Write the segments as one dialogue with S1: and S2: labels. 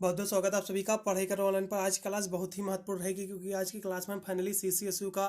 S1: बहुत बहुत स्वागत है आप सभी का पढ़ाई करो ऑनलाइन पर। आज की क्लास बहुत ही महत्वपूर्ण रहेगी क्योंकि आज की क्लास में हम फाइनली सीसीएसयू का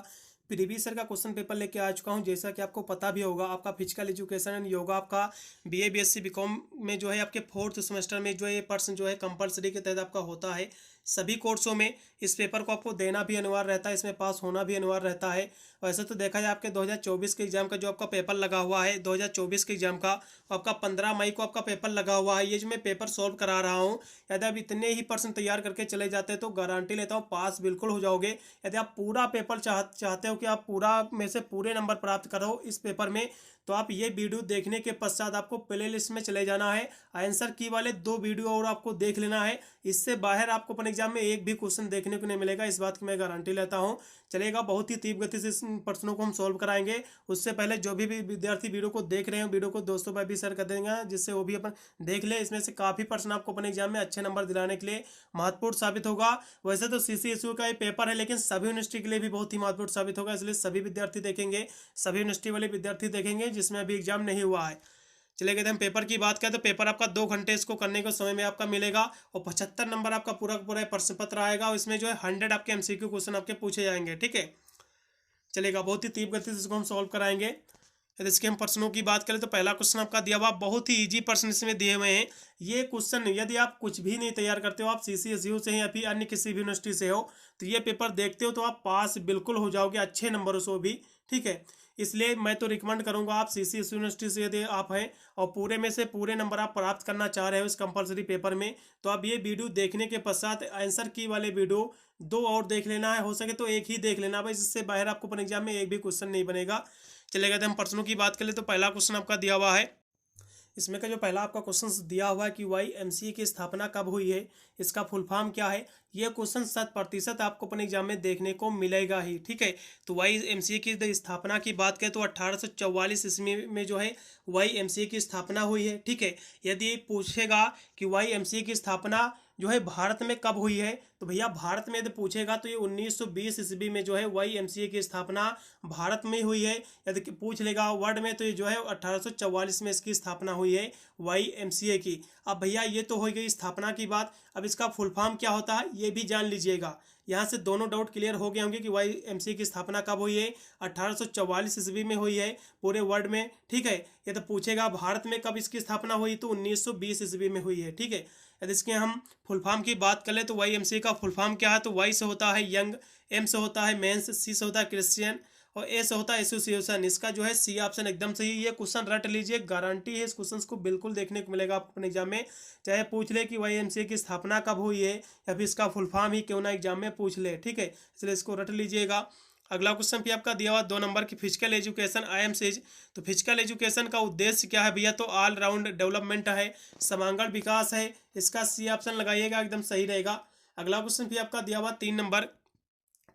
S1: प्रीवियस ईयर का क्वेश्चन पेपर लेके आ चुका हूं। जैसा कि आपको पता भी होगा, आपका फिजिकल एजुकेशन एंड योगा आपका बीए बीएससी बीकॉम में जो है आपके फोर्थ सेमेस्टर में जो है ये पर्सन जो है कंपलसरी के तहत आपका होता है। सभी कोर्सों में इस पेपर को आपको देना भी अनिवार्य रहता है, इसमें पास होना भी अनिवार्य रहता है। वैसे तो देखा जाए आपके 2024 के एग्जाम का जो आपका पेपर लगा हुआ है 2024 के एग्जाम का, आपका 15 मई को आपका पेपर लगा हुआ है। ये जो मैं पेपर सॉल्व करा रहा हूँ, यदि आप इतने ही पर्सन तैयार करके चले जाते हैं तो गारंटी लेता हूँ पास बिल्कुल हो जाओगे। यदि आप पूरा पेपर चाहते हो कि आप पूरा में से पूरे नंबर प्राप्त करो इस पेपर में, तो आप ये वीडियो देखने के पश्चात आपको प्ले लिस्ट में चले जाना है। आंसर की वाले 2 वीडियो और आपको देख लेना है। इससे बाहर आपको अपने एग्जाम में एक भी क्वेश्चन देखने को नहीं मिलेगा, इस बात की मैं गारंटी लेता हूँ। चलेगा, बहुत ही तीव्र गति से इन प्रश्नों को हम सॉल्व कराएंगे। उससे पहले जो भी विद्यार्थी वीडियो को देख रहे हैं वीडियो को दोस्तों पर भी शेयर कर देंगे, जिससे वो भी अपन देख ले। इसमें से काफ़ी प्रश्न आपको अपने एग्जाम में अच्छे नंबर दिलाने के लिए महत्वपूर्ण साबित होगा। वैसे तो सीसीएसयू का ये पेपर है, लेकिन सभी यूनिवर्सिटी के लिए भी बहुत ही महत्वपूर्ण साबित होगा, इसलिए सभी विद्यार्थी देखेंगे, सभी यूनिवर्सिटी वाले विद्यार्थी देखेंगे जिसमें अभी एग्जाम नहीं हुआ है। चले गए थे हम पेपर की बात करें तो पेपर आपका 2 घंटे इसको करने के समय में आपका मिलेगा और 75 नंबर आपका पूरा पूरा प्रश्न पत्र आएगा और इसमें जो है 100 आपके एमसीक्यू क्वेश्चन आपके पूछे जाएंगे। ठीक है, चलेगा, बहुत ही तीव्र गति से इसको हम सॉल्व कराएंगे। यदि इसके हम प्रश्नों की बात करें तो पहला क्वेश्चन आपका दिया हुआ, बहुत ही इजी प्रश्न इसमें दिए हुए हैं। ये क्वेश्चन यदि आप कुछ भी नहीं तैयार करते हो, आप सीसीएसयू से हैं या फिर अन्य किसी भी यूनिवर्सिटी से हो, तो ये पेपर देखते हो तो आप पास बिल्कुल हो जाओगे अच्छे नंबरों से भी। ठीक है, इसलिए मैं तो रिकमेंड करूंगा आप सीसीएसयू यूनिवर्सिटी से यदि आप हैं और पूरे में से पूरे नंबर आप प्राप्त करना चाह रहे हो इस कंपलसरी पेपर में, तो आप ये वीडियो देखने के पश्चात आंसर की वाले वीडियो 2 और देख लेना है, हो सके तो एक ही देख लेना भाई, इससे बाहर आपको अपने एग्जाम में एक भी क्वेश्चन नहीं बनेगा। चलेगा, तो हम प्रश्नों की बात करें तो पहला क्वेश्चन आपका दिया हुआ है। इसमें का जो पहला आपका क्वेश्चन दिया हुआ है कि वाईएमसीए की स्थापना कब हुई है, इसका फुल फॉर्म क्या है। ये क्वेश्चन 100% आपको अपने एग्जाम में देखने को मिलेगा ही। ठीक है, तो वाईएमसीए की स्थापना की बात करें तो 1844 ईस्वी में जो है वाईएमसीए की स्थापना हुई है। ठीक है, यदि पूछेगा कि वाईएमसीए की स्थापना जो है भारत में कब हुई है, तो भैया भारत में यदि पूछेगा तो ये 1920 ईस्वी में जो है वाईएमसीए की स्थापना भारत में हुई है। यदि पूछ लेगा वर्ल्ड में तो ये जो है 1844 में इसकी स्थापना हुई है वाईएमसीए की। अब भैया ये तो हो गई स्थापना की बात, अब इसका फुल फॉर्म क्या होता है ये भी जान लीजिएगा। यहाँ से दोनों डाउट क्लियर हो गए होंगे कि वाईएमसीए की स्थापना कब हुई है, 1844 ईस्वी में हुई है पूरे वर्ल्ड में। ठीक है, ये तो पूछेगा भारत में कब इसकी स्थापना हुई, तो 1920 ईस्वी में हुई है। ठीक है, यदि इसके हम फुल फॉर्म की बात करें तो वाईएमसीए का फुल फॉर्म क्या है, तो वाई से होता है यंग, एम से होता है मेंस, सी से होता है क्रिश्चियन और ए से होता है एसोसिएशन। इसका जो है सी ऑप्शन एकदम सही। ये क्वेश्चन रट लीजिए, गारंटी है इस क्वेश्चन को बिल्कुल देखने को मिलेगा आपको अपने एग्जाम में। चाहे पूछ ले कि वाईएमसीए की स्थापना कब हुई है या फिर इसका फुल फॉर्म ही क्यों ना एग्जाम में पूछ ले। ठीक है, इसलिए इसको रट लीजिएगा। अगला क्वेश्चन भी आपका दिया हुआ 2 नंबर की, physical education I am says. तो फिजिकल एजुकेशन का उद्देश्य क्या है भैया, तो ऑल राउंड डेवलपमेंट है, समांगल विकास है। इसका सी ऑप्शन लगाइएगा, एकदम सही रहेगा। अगला क्वेश्चन भी आपका दिया हुआ 3 नंबर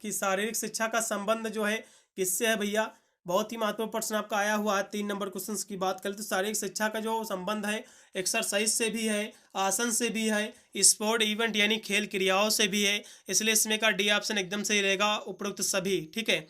S1: की, शारीरिक शिक्षा का संबंध जो है किससे है भैया। बहुत ही महत्वपूर्ण प्रश्न आपका आया हुआ है। 3 नंबर क्वेश्चन की बात करें तो शारीरिक शिक्षा का जो संबंध है एक्सरसाइज से भी है, आसन से भी है, स्पोर्ट इवेंट यानी खेल क्रियाओं से भी है, इसलिए इसमें का डी ऑप्शन एकदम सही रहेगा, उपरोक्त सभी। ठीक है,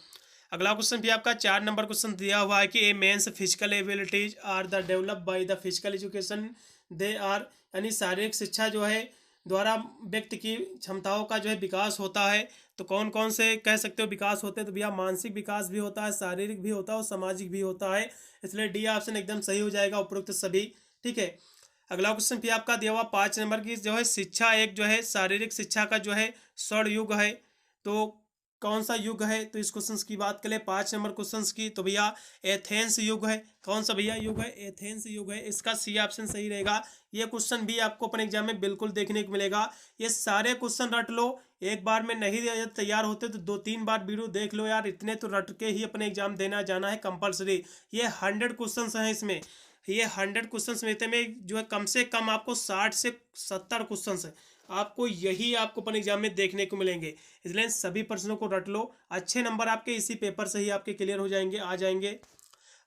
S1: अगला क्वेश्चन भी आपका 4 नंबर क्वेश्चन दिया हुआ है कि a men's physical abilities are the develop by the physical education they are, यानी शारीरिक शिक्षा जो है द्वारा व्यक्ति की क्षमताओं का जो है विकास होता है। तो कौन कौन से कह सकते हो विकास होते हैं, तो भैया मानसिक विकास भी होता है, शारीरिक भी होता है और सामाजिक भी होता है, इसलिए डी ऑप्शन एकदम सही हो जाएगा, उपरोक्त सभी। ठीक है, अगला क्वेश्चन भी आपका दिया हुआ 5 नंबर की, जो है शिक्षा एक जो है शारीरिक शिक्षा का जो है स्वर्ण युग है, तो कौन सा युग है, तो इस क्वेश्चन की बात करें 5 नंबर क्वेश्चन की, तो भैया एथेंस युग है। कौन सा भैया युग है, एथेंस युग है, इसका सी ऑप्शन सही रहेगा। ये क्वेश्चन भी आपको अपने एग्जाम में बिल्कुल देखने को मिलेगा। ये सारे क्वेश्चन रट लो, एक बार में नहीं तैयार होते तो 2-3 बार वीडियो देख लो यार, इतने तो रट के ही अपने एग्जाम देना जाना है कंपलसरी। ये 100 क्वेश्चन हैं इसमें, ये 100 क्वेश्चन में जो है कम से कम आपको 60 से 70 क्वेश्चन है, आपको यही आपको अपने एग्जाम में देखने को मिलेंगे, इसलिए सभी प्रश्नों को रट लो। अच्छे नंबर आपके इसी पेपर से ही आपके क्लियर हो जाएंगे, आ जाएंगे।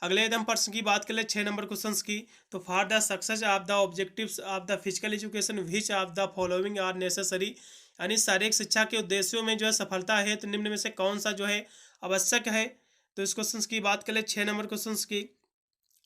S1: अगले एकदम प्रश्न की बात कर ले 6 नंबर क्वेश्चन की, तो for the success of the objectives of the physical education which of the following are necessary, यानी शारीरिक शिक्षा के उद्देश्यों में जो है सफलता है तो निम्न में से कौन सा जो है आवश्यक है। तो इस क्वेश्चन की बात कर ले 6 नंबर क्वेश्चन की,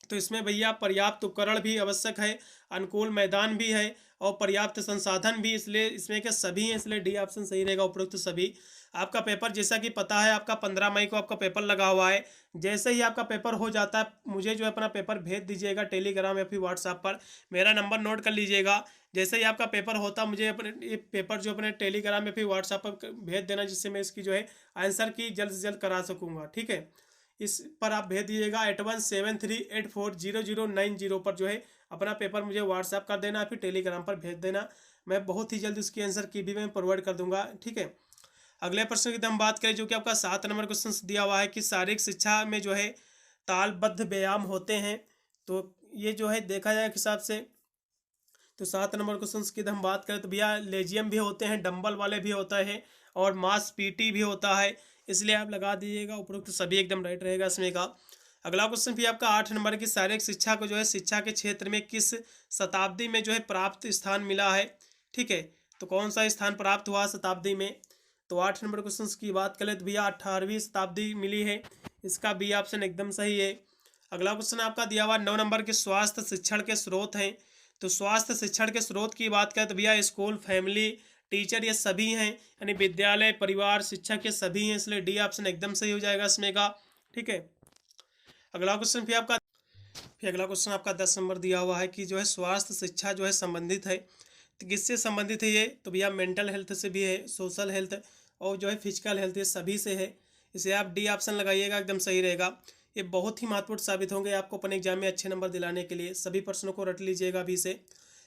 S1: तो इसमें भैया पर्याप्त उपकरण भी आवश्यक है, अनुकूल मैदान भी है और पर्याप्त संसाधन भी, इसलिए इसमें के सभी हैं, इसलिए डी ऑप्शन सही रहेगा, उपरोक्त सभी। आपका पेपर जैसा कि पता है, आपका 15 मई को आपका पेपर लगा हुआ है। जैसे ही आपका पेपर हो जाता है, मुझे जो है अपना पेपर भेज दीजिएगा टेलीग्राम या फिर व्हाट्सएप पर। मेरा नंबर नोट कर लीजिएगा। जैसे ही आपका पेपर होता, मुझे अपने ये पेपर जो अपने टेलीग्राम या फिर व्हाट्सएप पर भेज देना, जिससे मैं इसकी जो है आंसर की जल्द से जल्द करा सकूँगा, ठीक है। इस पर आप भेज दीजिएगा 8173840090 पर जो है अपना पेपर मुझे व्हाट्सएप कर देना, फिर टेलीग्राम पर भेज देना। मैं बहुत ही जल्द उसकी आंसर की भी मैं प्रोवाइड कर दूंगा, ठीक है। अगले प्रश्न की हम बात करें, जो कि आपका 7 नंबर क्वेश्चन दिया हुआ है कि शारीरिक शिक्षा में जो है तालबद्ध व्यायाम होते हैं। तो ये जो है देखा जाए हिसाब से, तो 7 नंबर क्वेश्चन की हम बात करें तो भैया लेजियम भी होते हैं, डंबल वाले भी होता है, और मास पीटी भी होता है, इसलिए आप लगा दीजिएगा, उपरोक्त सभी एकदम राइट रहेगा इसमें का। अगला क्वेश्चन भी आपका 8 नंबर की शारीरिक शिक्षा को जो है शिक्षा के क्षेत्र में किस शताब्दी में जो है प्राप्त स्थान मिला है, ठीक है। तो कौन सा स्थान प्राप्त हुआ शताब्दी में, तो 8 नंबर क्वेश्चन की बात करें तो भैया 18वीं शताब्दी मिली है, इसका बी ऑप्शन एकदम सही है। अगला क्वेश्चन आपका दिया हुआ 9 नंबर के स्वास्थ्य शिक्षण के स्रोत हैं। तो स्वास्थ्य शिक्षण के स्रोत की बात करें तो भैया स्कूल, फैमिली, टीचर, ये सभी हैं, यानी विद्यालय, परिवार, शिक्षक, ये सभी हैं, इसलिए डी ऑप्शन एकदम सही हो जाएगा इसमें का, ठीक है। अगला क्वेश्चन फिर अगला क्वेश्चन आपका 10 नंबर दिया हुआ है कि जो है स्वास्थ्य शिक्षा जो है संबंधित है, तो किससे संबंधित है ये, तो भैया मेंटल हेल्थ से भी है, सोशल हेल्थ और जो है फिजिकल हेल्थ, ये सभी से है, इसे आप डी ऑप्शन लगाइएगा, एकदम सही रहेगा। ये बहुत ही महत्वपूर्ण साबित होंगे आपको अपने एग्जाम में अच्छे नंबर दिलाने के लिए, सभी प्रश्नों को रट लीजिएगा अभी से।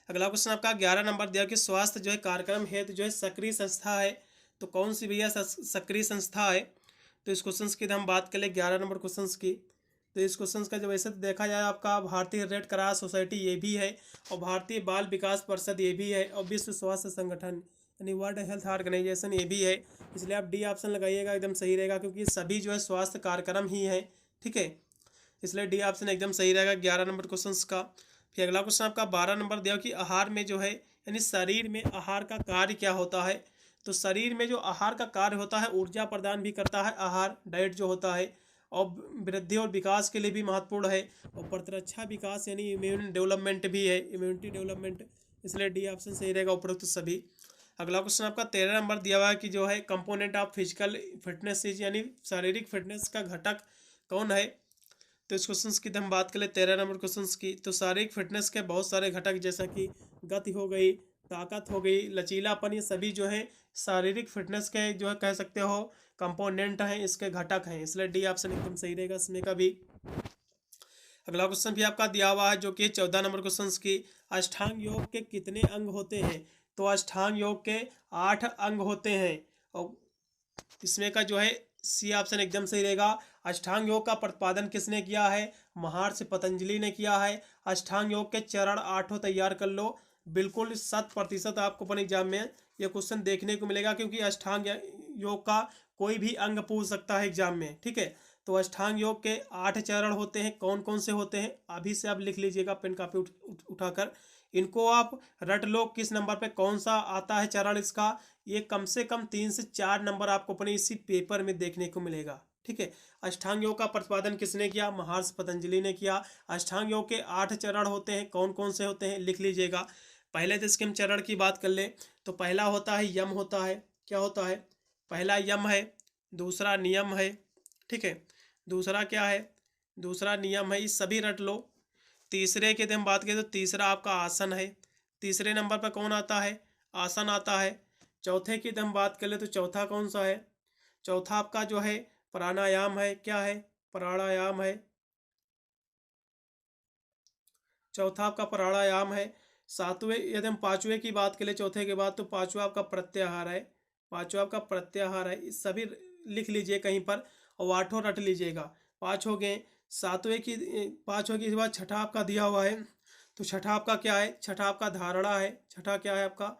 S1: अगला क्वेश्चन आपका 11 नंबर दिया कि स्वास्थ्य जो है कार्यक्रम हेतु जो है सक्रिय संस्था है, तो कौन सी भैया सक्रिय संस्था है, तो इस क्वेश्चन की हम बात करें 11 नंबर क्वेश्चन की, तो इस क्वेश्चन का जब वैसे देखा जाए आपका भारतीय रेड क्रॉस सोसाइटी ये भी है, और भारतीय बाल विकास परिषद ये भी है, और विश्व स्वास्थ्य संगठन यानी वर्ल्ड हेल्थ ऑर्गेनाइजेशन ये भी है, इसलिए आप डी ऑप्शन लगाइएगा, एकदम सही रहेगा, क्योंकि सभी जो है स्वास्थ्य कार्यक्रम ही है, ठीक है, इसलिए डी ऑप्शन एकदम सही रहेगा 11 नंबर क्वेश्चन का। फिर अगला क्वेश्चन आपका 12 नंबर दिया कि आहार में जो है यानी शरीर में आहार का कार्य क्या होता है, तो शरीर में जो आहार का कार्य होता है ऊर्जा प्रदान भी करता है आहार, डाइट जो होता है, और वृद्धि और विकास के लिए भी महत्वपूर्ण है, और प्रतिरक्षा विकास यानी इम्यून डेवलपमेंट भी है, इम्यूनिटी डेवलपमेंट, इसलिए डी ऑप्शन सही रहेगा, उपरोक्त सभी। अगला क्वेश्चन आपका 13 नंबर दिया हुआ है कि जो है कंपोनेंट ऑफ फिजिकल फिटनेस यानी शारीरिक फिटनेस का घटक कौन है, तो इस क्वेश्चन की हम बात करें 13 नंबर क्वेश्चन की, तो शारीरिक फिटनेस के बहुत सारे घटक जैसा कि गति हो गई, ताकत हो गई, लचीलापन, ये सभी जो है शारीरिक फिटनेस के जो है कह सकते हो कंपोनेंट हैं, इसके घटक हैं, इसलिए डी ऑप्शन एकदम सही रहेगा इसमें का भी। अगला क्वेश्चन भी आपका दिया हुआ है जो कि 14 नंबर क्वेश्चन की, अष्टांग योग के कितने अंग होते हैं, तो अष्टांग योग के 8 अंग होते हैं, और इसमें का जो है सी ऑप्शन एकदम सही रहेगा। अष्टांग योग का प्रतिपादन किसने किया है, महर्षि पतंजलि ने किया है। अष्टांग योग के चरण 8 तैयार कर लो, बिल्कुल 100% आपको अपने एग्जाम में ये क्वेश्चन देखने को मिलेगा, क्योंकि अष्टांग योग का कोई भी अंग पूछ सकता है एग्जाम में, ठीक है। तो अष्टांग योग के 8 चरण होते हैं, कौन कौन से होते हैं अभी से आप लिख लीजिएगा पेन कापी उठाकर, इनको आप रट लो, किस नंबर पे कौन सा आता है चरण इसका, ये कम से कम 3 से 4 नंबर आपको अपने इसी पेपर में देखने को मिलेगा, ठीक है। अष्टांग योग का प्रतिपादन किसने किया, महर्षि पतंजलि ने किया। अष्टांग योग के 8 चरण होते हैं, कौन कौन से होते हैं लिख लीजिएगा। पहले तो इसके हम चरण की बात कर ले, तो पहला होता है यम होता है, क्या होता है, पहला यम है, दूसरा नियम है, ठीक है, दूसरा क्या है, दूसरा नियम है, ये सभी रट लो। तीसरे की हम बात करें तो तीसरा आपका आसन है, तीसरे नंबर पर कौन आता है, आसन आता है। चौथे की हम बात करें तो चौथा कौन सा है, चौथा आपका जो है प्राणायाम है, क्या है, प्राणायाम है, चौथा आपका प्राणायाम है। सातवें यदि हम पांचवें की बात करें चौथे के बाद, तो पांचवा आपका प्रत्याहार है, पांचवा आपका प्रत्याहार है, इस सभी लिख लीजिए कहीं पर, और 8 रट लीजिएगा, 5 हो गए। सातवें की 5 हो गई, इसके बाद छठा आपका दिया हुआ है, तो छठा आपका क्या है, छठा आपका धारणा है, छठा क्या है आपका,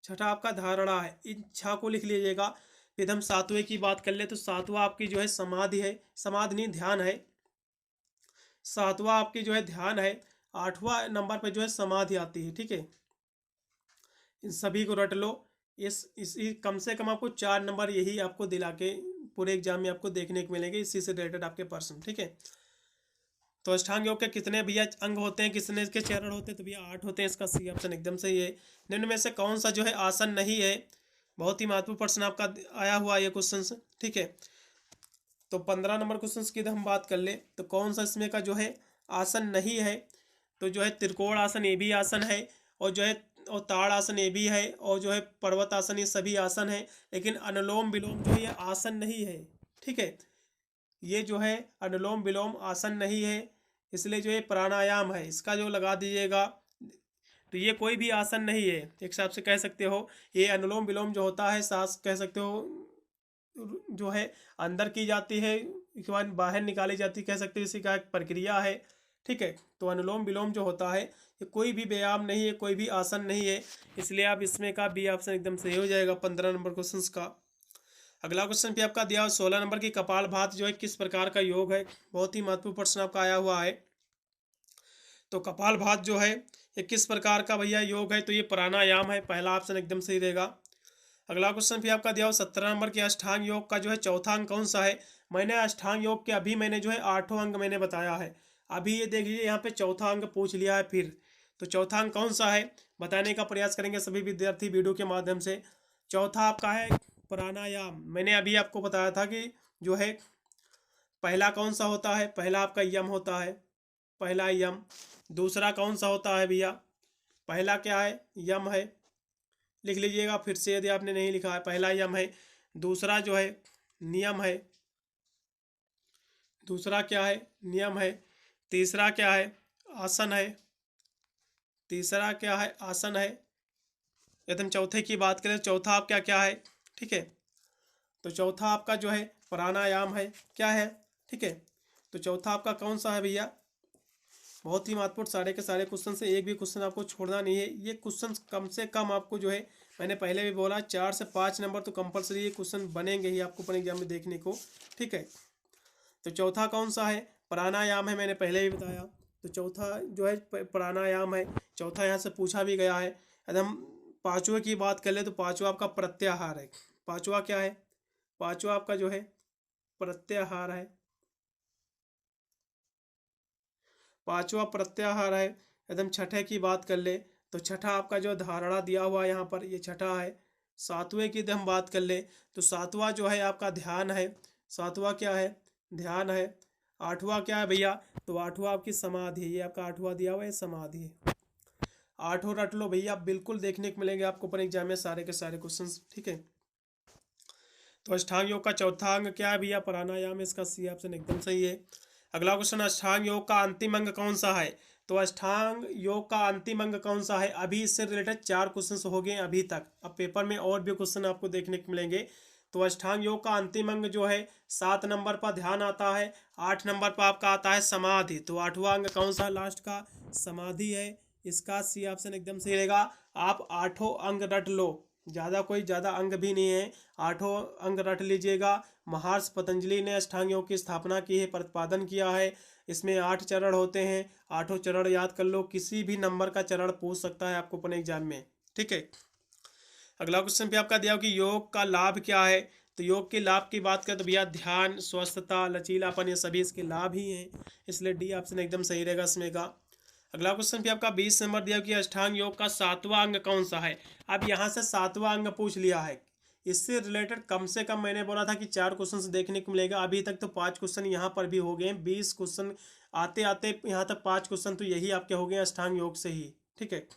S1: छठा आपका धारणा है, इन 6 को लिख लीजिएगा। फिर हम सातवें की बात कर ले तो सातवां आपकी जो है समाधि है, समाधि नहीं ध्यान है, सातवां आपकी जो है ध्यान है। 8वां नंबर पे जो है समाधि आती है, ठीक है, इन सभी को रट लो। इस कम से कम आपको 4 नंबर यही आपको दिला के पूरे एग्जाम में आपको देखने को मिलेंगे, इसी से रिलेटेड आपके प्रश्न, ठीक है। तो अष्टांग योग के कितने भैया अंग होते हैं, कितने के चरण होते हैं, तो भैया 8 होते हैं। इसका सी ऑप्शन एकदम सही है। निम्न में से कौन सा जो है आसन नहीं है? बहुत ही महत्वपूर्ण प्रश्न आपका आया हुआ ये क्वेश्चन, ठीक है। तो 15 नंबर क्वेश्चन की हम बात कर ले तो कौन सा इसमें का जो है आसन नहीं है? तो जो है त्रिकोण आसन ये भी आसन है, और जो है और ताड़ आसन ये भी है, और जो है पर्वत आसन, ये सभी आसन है। लेकिन अनुलोम विलोम जो है ये आसन नहीं है, ठीक है। ये जो है अनुलोम विलोम आसन नहीं है, इसलिए जो ये प्राणायाम है, इसका जो लगा दीजिएगा। तो ये कोई भी आसन नहीं है, एक हिसाब से कह सकते हो। ये अनुलोम विलोम जो होता है, सांस कह सकते हो जो है अंदर की जाती है, इसके बाद बाहर निकाली जाती, कह सकते हो इसी का एक प्रक्रिया है, ठीक है। तो अनुलोम विलोम जो होता है ये कोई भी व्यायाम नहीं है, कोई भी आसन नहीं है, इसलिए आप इसमें का बी ऑप्शन एकदम सही हो जाएगा 15 नंबर क्वेश्चन का। अगला क्वेश्चन भी आपका दिया 16 नंबर की कपालभाति जो है किस प्रकार का योग है? बहुत ही महत्वपूर्ण प्रश्न आपका आया हुआ है। तो कपालभाति जो है ये किस प्रकार का भैया योग है? तो ये प्राणायाम है, पहला ऑप्शन एकदम सही रहेगा। अगला क्वेश्चन भी आपका दिया 17 नंबर के अष्टांग योग का जो है चौथा अंग कौन सा है? मैंने अष्टांग योग के अभी मैंने जो है 8वां अंग मैंने बताया है। अभी ये देख लीजिए यहाँ पे चौथा अंग पूछ लिया है फिर। तो चौथा अंग कौन सा है बताने का प्रयास करेंगे सभी विद्यार्थी वीडियो के माध्यम से। चौथा आपका है प्राणायाम। मैंने अभी आपको बताया था कि जो है पहला कौन सा होता है? पहला आपका यम होता है, पहला यम। दूसरा कौन सा होता है भैया? पहला क्या है? यम है, लिख लीजिएगा फिर से यदि आपने नहीं लिखा है। पहला यम है, दूसरा जो है नियम है, दूसरा क्या है? नियम है। तीसरा क्या है? आसन है, तीसरा क्या है? आसन है। यदि हम चौथे की बात करें तो चौथा आपका क्या है? ठीक है, तो चौथा आपका जो है प्राणायाम है, क्या है? ठीक है, तो चौथा आपका कौन सा है भैया? बहुत ही महत्वपूर्ण, सारे के सारे क्वेश्चन से एक भी क्वेश्चन आपको छोड़ना नहीं है। ये क्वेश्चन कम से कम आपको जो है, मैंने पहले भी बोला 4 से 5 नंबर तो कंपलसरी ये क्वेश्चन बनेंगे ही आपको अपने एग्जाम में देखने को, ठीक है। तो चौथा कौन सा है? प्राणायाम है, मैंने पहले भी बताया। तो चौथा जो है प्राणायाम है, चौथा यहाँ से पूछा भी गया है। यदि हम पांचवें की बात कर ले तो पांचवा आपका प्रत्याहार है। पांचवा क्या है? पांचवा आपका जो है प्रत्याहार है, पांचवा प्रत्याहार है। यदि हम छठे की बात कर ले तो छठा आपका जो धारणा दिया हुआ है यहाँ पर, ये छठा है। सातवें की यदि हम बात कर ले तो सातवां जो है आपका ध्यान है, सातवां क्या है? ध्यान है। आठवां क्या है भैया? तो आठवां आपकी समाधि है, ये आपका आठवां दिया हुआ है, समाधि है। आठों रट लो भैया, बिल्कुल देखने को मिलेंगे आपको अपने एग्जाम में सारे के सारे क्वेश्चंस, ठीक है। तो अष्टांग योग का चौथा अंग क्या है भैया? प्राणायाम, इसका सी ऑप्शन एकदम सही है। अगला क्वेश्चन, अष्टांग योग का अंतिम अंग कौन सा है? तो अष्टांग योग का अंतिम अंग कौन सा है? अभी इससे रिलेटेड 4 क्वेश्चन हो गए अभी तक, अब पेपर में और भी क्वेश्चन आपको देखने को मिलेंगे। तो अष्टांग योग का अंतिम अंग जो है 7 नंबर पर ध्यान आता है, 8 नंबर पर आपका आता है समाधि। तो 8वां अंग कौन सा लास्ट का? समाधि है, इसका सी ऑप्शन एकदम सही रहेगा। आप 8 अंग रट लो, ज़्यादा अंग भी नहीं है, 8 अंग रट लीजिएगा। महर्षि पतंजलि ने अष्टांग योग की स्थापना की है, प्रतिपादन किया है। इसमें 8 चरण होते हैं, 8 चरण याद कर लो, किसी भी नंबर का चरण पूछ सकता है आपको अपने एग्जाम में, ठीक है। अगला क्वेश्चन भी आपका दिया हो कि योग का लाभ क्या है? तो योग के लाभ की बात करें तो भैया ध्यान, स्वस्थता, लचीलापन, ये सभी इसके लाभ ही हैं, इसलिए डी ऑप्शन एकदम सही रहेगा इसमें का। अगला क्वेश्चन भी आपका 20 नंबर दिया कि अष्टांग योग का 7वां अंग कौन सा है? अब यहाँ से 7वां अंग पूछ लिया है, इससे रिलेटेड कम से कम मैंने बोला था कि 4 क्वेश्चन देखने को मिलेगा। अभी तक तो 5 क्वेश्चन यहाँ पर भी हो गए हैं, 20 क्वेश्चन आते आते यहाँ तक 5 क्वेश्चन तो यही आपके हो गए अष्टांग योग से ही, ठीक है।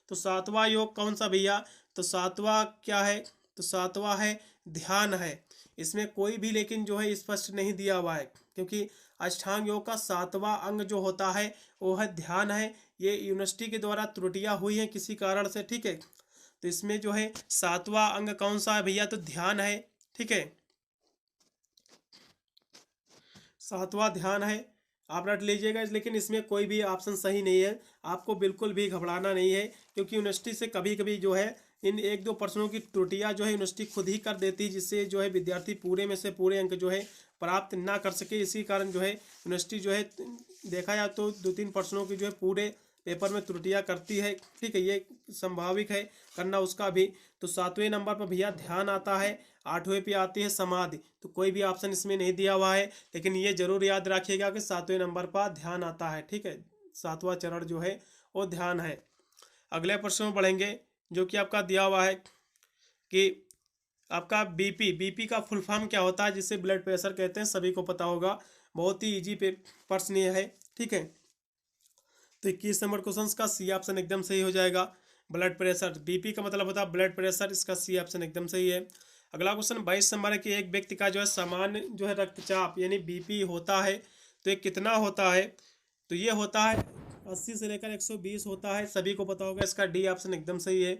S1: तो 7वां योग कौन सा भैया? तो 7वां क्या है? तो 7वां है ध्यान है। इसमें कोई भी लेकिन जो है स्पष्ट नहीं दिया हुआ है, क्योंकि अष्टांग योग का 7वां अंग जो होता है वो है ध्यान है। ये यूनिवर्सिटी के द्वारा त्रुटियां हुई हैं किसी कारण से, ठीक है। तो इसमें जो है 7वां अंग कौन सा है भैया? तो ध्यान है, ठीक है, 7वां ध्यान है, आप रट लीजिएगा। लेकिन इसमें कोई भी ऑप्शन सही नहीं है, आपको बिल्कुल भी घबराना नहीं है, क्योंकि यूनिवर्सिटी से कभी कभी जो है इन 1-2 प्रश्नों की त्रुटियां जो है यूनिवर्सिटी खुद ही कर देती है, जिससे जो है विद्यार्थी पूरे में से पूरे अंक जो है प्राप्त ना कर सके। इसी कारण जो है यूनिवर्सिटी जो है देखा जाए तो 2-3 प्रश्नों की जो है पूरे पेपर में त्रुटियां करती है, ठीक है, ये संभाविक है करना उसका भी। तो 7वें नंबर पर भैया ध्यान आता है, 8वें पे आती है समाधि। तो कोई भी ऑप्शन इसमें नहीं दिया हुआ है, लेकिन ये जरूर याद रखिएगा कि 7वें नंबर पर ध्यान आता है, ठीक है, 7वां चरण जो है वो ध्यान है। अगले प्रश्न में बढ़ेंगे, जो कि आपका दिया हुआ है कि आपका बीपी का फुल फॉर्म क्या होता है, जिसे ब्लड प्रेशर कहते हैं, सभी को पता होगा, बहुत ही इजी पे प्रश्न ये है, ठीक है। तो 21 नंबर क्वेश्चन का सी ऑप्शन एकदम सही हो जाएगा। ब्लड प्रेशर, बीपी का मतलब होता है ब्लड प्रेशर, इसका सी ऑप्शन एकदम सही है। अगला क्वेश्चन 22 नंबर है कि एक व्यक्ति का जो है सामान्य जो है रक्तचाप यानी बीपी होता है तो ये कितना होता है, तो ये होता है 80 से लेकर 120 होता है, सभी को पता होगा, इसका डी ऑप्शन एकदम सही है।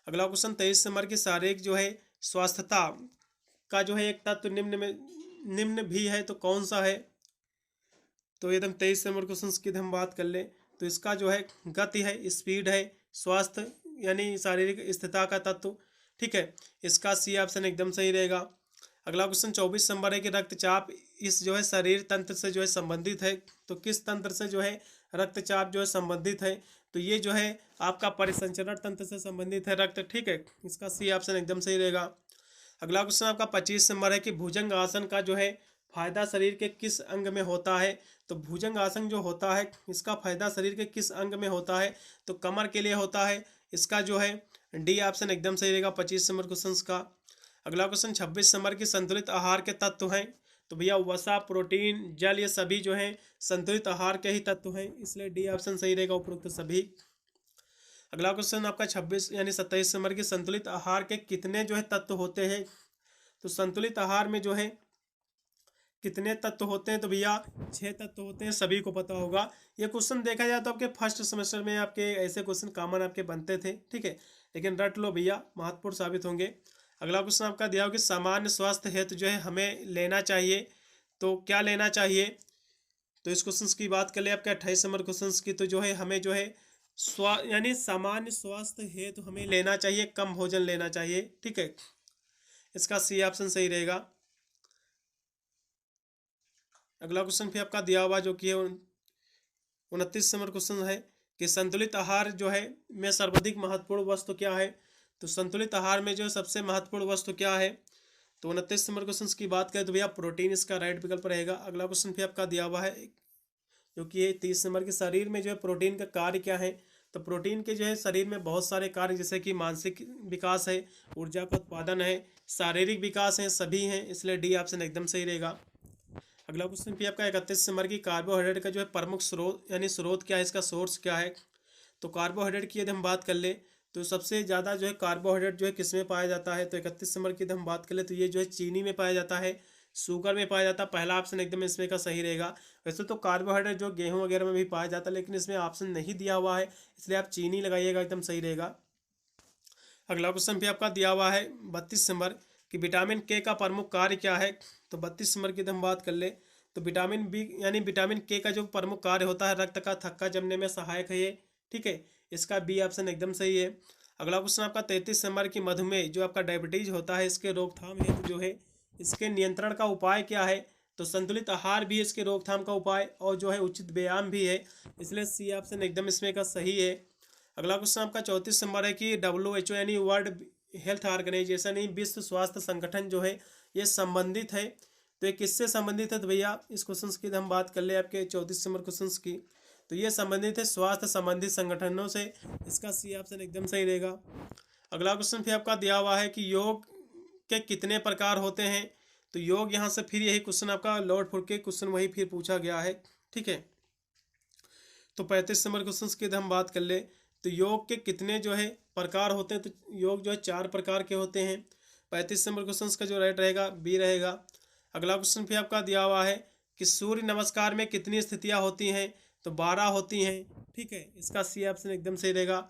S1: अगला क्वेश्चन 23 नंबर की शारीरिक जो है स्वास्थ्यता का जो है एक तत्व निम्न भी है तो कौन सा है, तो एकदम 23 नंबर क्वेश्चन की हम बात कर ले तो इसका जो है गति है, स्पीड है, स्वास्थ्य यानी शारीरिक स्थिरता का तत्व, ठीक है, इसका सी ऑप्शन एकदम सही रहेगा। अगला क्वेश्चन 24 नंबर है कि रक्तचाप इस जो है शरीर तंत्र से जो है संबंधित है, तो किस तंत्र से जो है रक्तचाप जो है संबंधित है, तो ये जो है आपका परिसंचरण तंत्र से संबंधित है रक्त, ठीक है, इसका सी ऑप्शन एकदम सही रहेगा। अगला क्वेश्चन आपका 25 नंबर है कि भुजंग आसन का जो है फायदा शरीर के किस अंग में होता है, तो भुजंग आसन जो होता है इसका फायदा शरीर के किस अंग में होता है, तो कमर के लिए होता है, इसका जो है डी ऑप्शन एकदम सही रहेगा 25 नंबर क्वेश्चन का। अगला क्वेश्चन 26 नंबर की संतुलित आहार के तत्व हैं, तो भैया वसा, प्रोटीन, जल, ये सभी जो हैं संतुलित आहार के ही तत्व हैं, इसलिए डी ऑप्शन सही रहेगा उपरोक्त सभी। अगला क्वेश्चन आपका 26 यानी 27 नंबर की संतुलित आहार के कितने जो है तत्व होते हैं, तो संतुलित आहार में जो है कितने तत्व होते हैं, तो भैया 6 तत्व होते हैं, सभी को पता होगा। ये क्वेश्चन देखा जाए तो आपके फर्स्ट सेमेस्टर में आपके ऐसे क्वेश्चन कॉमन आपके बनते थे, ठीक है, लेकिन रट लो भैया, महत्वपूर्ण साबित होंगे। अगला क्वेश्चन आपका दिया हो कि सामान्य स्वास्थ्य हेतु जो है हमें लेना चाहिए, तो क्या लेना चाहिए, तो इस क्वेश्चन की बात कर ले आपके 28 नंबर क्वेश्चन की, तो जो है हमें जो है यानी सामान्य स्वास्थ्य हेतु हमें लेना चाहिए कम भोजन लेना चाहिए, ठीक है, इसका सी ऑप्शन सही रहेगा। अगला क्वेश्चन फिर आपका दिया हुआ जो कि 29 नंबर क्वेश्चन है कि संतुलित आहार जो है में सर्वाधिक महत्वपूर्ण वस्तु क्या है, तो संतुलित आहार में जो सबसे महत्वपूर्ण वस्तु क्या है, तो 29 नंबर क्वेश्चन की बात करें तो भैया प्रोटीन इसका राइट विकल्प रहेगा। अगला क्वेश्चन फिर आपका दिया हुआ है जो कि 30 नंबर के शरीर में जो है प्रोटीन का कार्य क्या है, तो प्रोटीन के जो है शरीर में बहुत सारे कार्य जैसे कि मानसिक विकास है, ऊर्जा का उत्पादन है, शारीरिक विकास है, सभी हैं, इसलिए डी ऑप्शन एकदम सही रहेगा। अगला क्वेश्चन भी आपका 31 नंबर की कार्बोहाइड्रेट का जो है प्रमुख स्रोत यानी स्रोत क्या है, इसका सोर्स क्या है, तो कार्बोहाइड्रेट की यदि हम बात कर ले तो सबसे ज़्यादा जो है कार्बोहाइड्रेट जो है किस में पाया जाता है, तो 31 नंबर की यदि हम बात कर ले तो ये जो है चीनी में पाया जाता है, शुगर में पाया जाता है, पहला ऑप्शन एकदम इसमें का सही रहेगा। वैसे तो कार्बोहाइड्रेट जो गेहूं वगैरह में भी पाया जाता है, लेकिन इसमें ऑप्शन नहीं दिया हुआ है, इसलिए आप चीनी लगाइएगा, एकदम सही रहेगा। अगला क्वेश्चन भी आपका दिया हुआ है 32 नंबर कि विटामिन के का प्रमुख कार्य क्या है, तो 32 नंबर की हम बात कर ले तो विटामिन बी यानी विटामिन के का जो प्रमुख कार्य होता है रक्त का थक्का जमने में सहायक है ये, ठीक है, इसका बी ऑप्शन एकदम सही है। अगला क्वेश्चन आपका 33 नंबर की मधुमेह जो आपका डायबिटीज होता है इसके रोकथाम हेतु जो है इसके नियंत्रण का उपाय क्या है, तो संतुलित आहार भी इसके रोकथाम का उपाय और जो है उचित व्यायाम भी है, इसलिए सी ऑप्शन एकदम इसमें का सही है। अगला क्वेश्चन आपका 34 नंबर है कि WHO यानी वर्ल्ड हेल्थ ऑर्गेनाइजेशन ही विश्व स्वास्थ्य संगठन जो है ये संबंधित है, तो ये किससे संबंधित है, तो भैया इस क्वेश्चन की हम बात कर ले आपके 34 नंबर क्वेश्चन की, तो ये संबंधित है स्वास्थ्य संबंधित संगठनों से, इसका सी ऑप्शन एकदम सही रहेगा। अगला क्वेश्चन फिर आपका दिया हुआ है कि योग के कितने प्रकार होते हैं, तो योग यहाँ से फिर यही क्वेश्चन आपका लौट फुट के क्वेश्चन वही फिर पूछा गया है, ठीक है। तो 35 नंबर क्वेश्चन की हम बात कर ले तो योग के कितने जो है प्रकार होते हैं, तो योग जो है 4 प्रकार के होते हैं। 35 नंबर क्वेश्चन का जो राइट रहेगा बी रहेगा। अगला क्वेश्चन फिर आपका दिया हुआ है कि सूर्य नमस्कार में कितनी स्थितियां होती हैं, तो 12 होती हैं, ठीक है, इसका सी ऑप्शन एकदम सही रहेगा।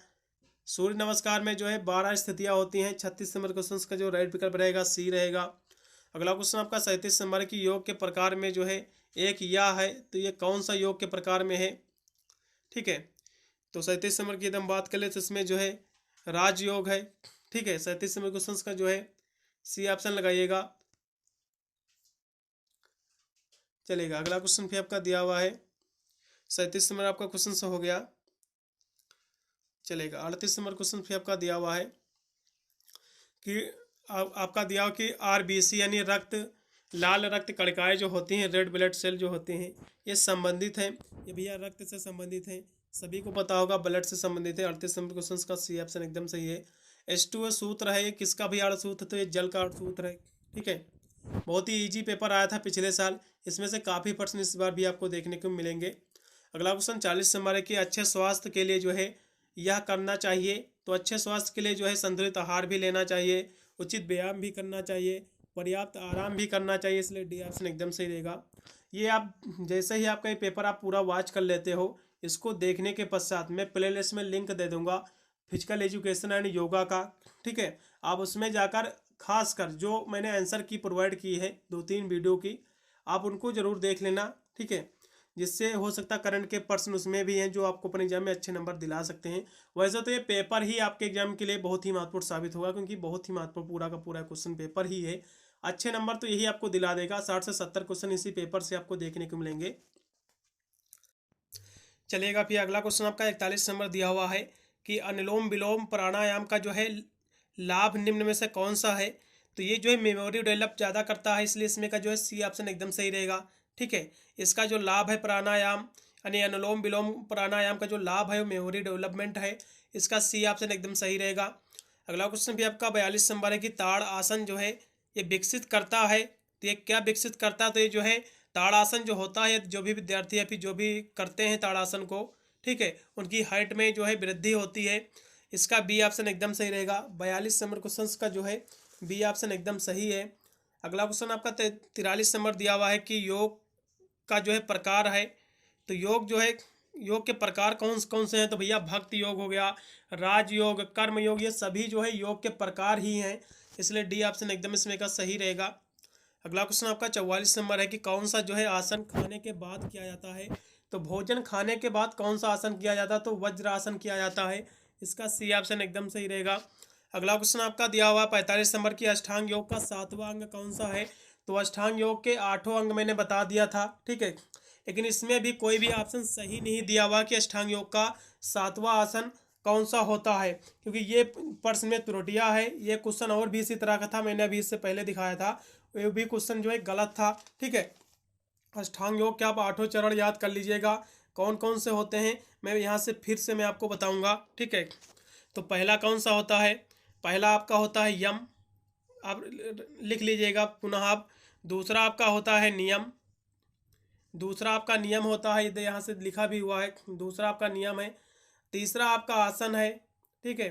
S1: सूर्य नमस्कार में जो है 12 स्थितियां होती हैं। 36 नंबर क्वेश्चन का जो राइट विकल्प रहेगा सी रहेगा। अगला क्वेश्चन आपका 37 नंबर की योग के प्रकार में जो है एक या है, तो ये कौन सा योग के प्रकार में है, ठीक है, तो 37 नंबर की यदि हम बात कर ले तो इसमें जो है राजयोग है, ठीक है, 37 नंबर क्वेश्चन का जो है सी ऑप्शन लगाइएगा, चलेगा। अगला क्वेश्चन फिर आपका दिया हुआ है 37 नंबर आपका क्वेश्चन हो गया चलेगा। 38 नंबर क्वेश्चन फिर आपका दिया हुआ है कि आपका दिया हुआ कि आरबीसी यानी लाल रक्त कणिकाएं जो होती हैं, रेड ब्लड सेल जो होते हैं, ये संबंधित हैं, ये भैया रक्त से संबंधित हैं, सभी को पता होगा ब्लड से संबंधित है। 38 नंबर क्वेश्चन का सी ऑप्शन एकदम सही है। H2O सूत्र है, ये किसका भी सूत्र, तो ये जल का सूत्र है। ठीक है, बहुत ही इजी पेपर आया था पिछले साल, इसमें से काफ़ी प्रश्न इस बार भी आपको देखने को मिलेंगे। अगला क्वेश्चन 40 नंबर है कि अच्छे स्वास्थ्य के लिए जो है यह करना चाहिए। तो अच्छे स्वास्थ्य के लिए जो है संतुलित आहार भी लेना चाहिए, उचित व्यायाम भी करना चाहिए, पर्याप्त आराम भी करना चाहिए, इसलिए डी ऑप्शन एकदम सही रहेगा। ये आप जैसे ही आपका ये पेपर आप पूरा वॉच कर लेते हो, इसको देखने के पश्चात मैं प्लेलिस्ट में लिंक दे दूंगा फिजिकल एजुकेशन एंड योगा का। ठीक है, आप उसमें जाकर खासकर जो मैंने आंसर की प्रोवाइड की है 2-3 वीडियो की, आप उनको ज़रूर देख लेना। ठीक है, जिससे हो सकता है करंट के प्रश्न उसमें भी हैं जो आपको अपने एग्जाम में अच्छे नंबर दिला सकते हैं। वैसे तो ये पेपर ही आपके एग्जाम के लिए बहुत ही महत्वपूर्ण साबित होगा, क्योंकि बहुत ही महत्वपूर्ण पूरा का पूरा क्वेश्चन पेपर ही है। अच्छे नंबर तो यही आपको दिला देगा। 60 से 70 क्वेश्चन इसी पेपर से आपको देखने को मिलेंगे। चलिएगा, फिर अगला क्वेश्चन आपका 41 नंबर दिया हुआ है कि अनुलोम विलोम प्राणायाम का जो है लाभ निम्न में से कौन सा है। तो ये जो है मेमोरी डेवलप ज़्यादा करता है, इसलिए इसमें का जो है सी ऑप्शन एकदम सही रहेगा। ठीक है, इसका जो लाभ है प्राणायाम यानी अनुलोम विलोम प्राणायाम का जो लाभ है वो मेमोरी डेवलपमेंट है, इसका सी ऑप्शन एकदम सही रहेगा। अगला क्वेश्चन भी आपका 42 नंबर है कि ताड़ आसन जो है ये विकसित करता है। तो ये क्या विकसित करता है, तो ये जो है ताड़ासन जो होता है, जो भी विद्यार्थी या फिर जो भी करते हैं ताड़ासन को, ठीक है, उनकी हाइट में जो है वृद्धि होती है, इसका बी ऑप्शन एकदम सही रहेगा। 42 नंबर क्वेश्चन का जो है बी ऑप्शन एकदम सही है। अगला क्वेश्चन आपका 43 नंबर दिया हुआ है कि योग का जो है प्रकार है। तो योग जो है, योग के प्रकार कौन कौन से हैं, तो भैया भक्ति योग हो गया, राजयोग, कर्म योग, ये सभी जो है योग के प्रकार ही हैं, इसलिए डी ऑप्शन एकदम इसमें का सही रहेगा। अगला क्वेश्चन आपका 44 नंबर है कि कौन सा जो है आसन खाने के बाद किया जाता है। तो भोजन खाने के बाद कौन सा आसन किया जाता है, तो वज्र आसन किया जाता है, इसका सी ऑप्शन एकदम सही रहेगा। अगला क्वेश्चन आपका दिया हुआ 45 नंबर की अष्टांग योग का 7वां अंग कौन सा है। तो अष्टांग योग के 8 अंग मैंने बता दिया था। ठीक है, लेकिन इसमें भी कोई भी ऑप्शन सही नहीं दिया हुआ कि अष्टांग योग का 7वां आसन कौन सा होता है, क्योंकि ये प्रश्न में त्रुटियां है। ये क्वेश्चन और भी इसी तरह का था, मैंने अभी इससे पहले दिखाया था, ये भी क्वेश्चन जो है गलत था। ठीक है, अष्टांग योग के आप 8 चरण याद कर लीजिएगा, कौन कौन से होते हैं मैं यहाँ से फिर से मैं आपको बताऊंगा। ठीक है, तो पहला कौन सा होता है, पहला आपका होता है यम, आप लिख लीजिएगा पुनः आप। दूसरा आपका होता है नियम, दूसरा आपका नियम होता है, इधर यहाँ से लिखा भी हुआ है, दूसरा आपका नियम है। तीसरा आपका आसन है। ठीक है,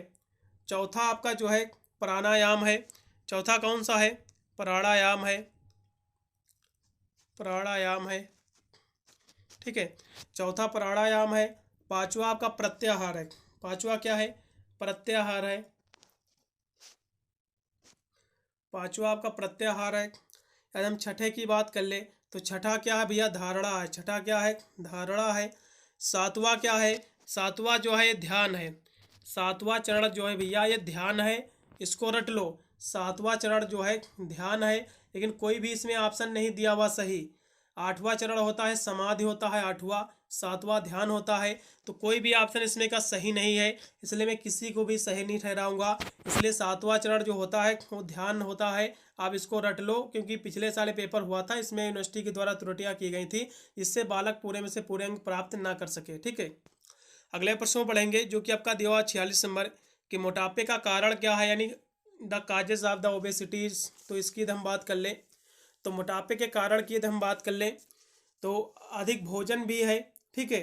S1: चौथा आपका जो है प्राणायाम है। चौथा कौन सा है, प्राणायाम है, प्राणायाम है। ठीक है, चौथा प्राणायाम है। पांचवा आपका प्रत्याहार है, पांचवा क्या है, प्रत्याहार है, पांचवा आपका प्रत्याहार है। यदि हम छठे की बात कर ले तो छठा क्या है भैया, धारणा है, छठा क्या है, धारणा है। सातवां क्या है, सातवां जो है ध्यान है, सातवां चरण जो है भैया ये ध्यान है, इसको रट लो, सातवां चरण जो है ध्यान है, लेकिन कोई भी इसमें ऑप्शन नहीं दिया हुआ सही। आठवां चरण होता है समाधि होता है, आठवां, सातवां ध्यान होता है, तो कोई भी ऑप्शन इसमें का सही नहीं है, इसलिए मैं किसी को भी सही नहीं ठहराऊंगा। इसलिए सातवां चरण जो होता है वो ध्यान होता है, आप इसको रट लो, क्योंकि पिछले साल पेपर हुआ था, इसमें यूनिवर्सिटी के द्वारा त्रुटियां की गई थी, जिससे बालक पूरे में से पूरे अंक प्राप्त ना कर सके। ठीक है, अगले प्रश्न में पढ़ेंगे जो कि आपका दिया हुआ 46 नंबर कि मोटापे का कारण क्या है, यानी द काजेज ऑफ द ओबेसिटीज। तो इसकी हम बात कर लें, तो मोटापे के कारण की यदि हम बात कर लें तो अधिक भोजन भी है। ठीक है,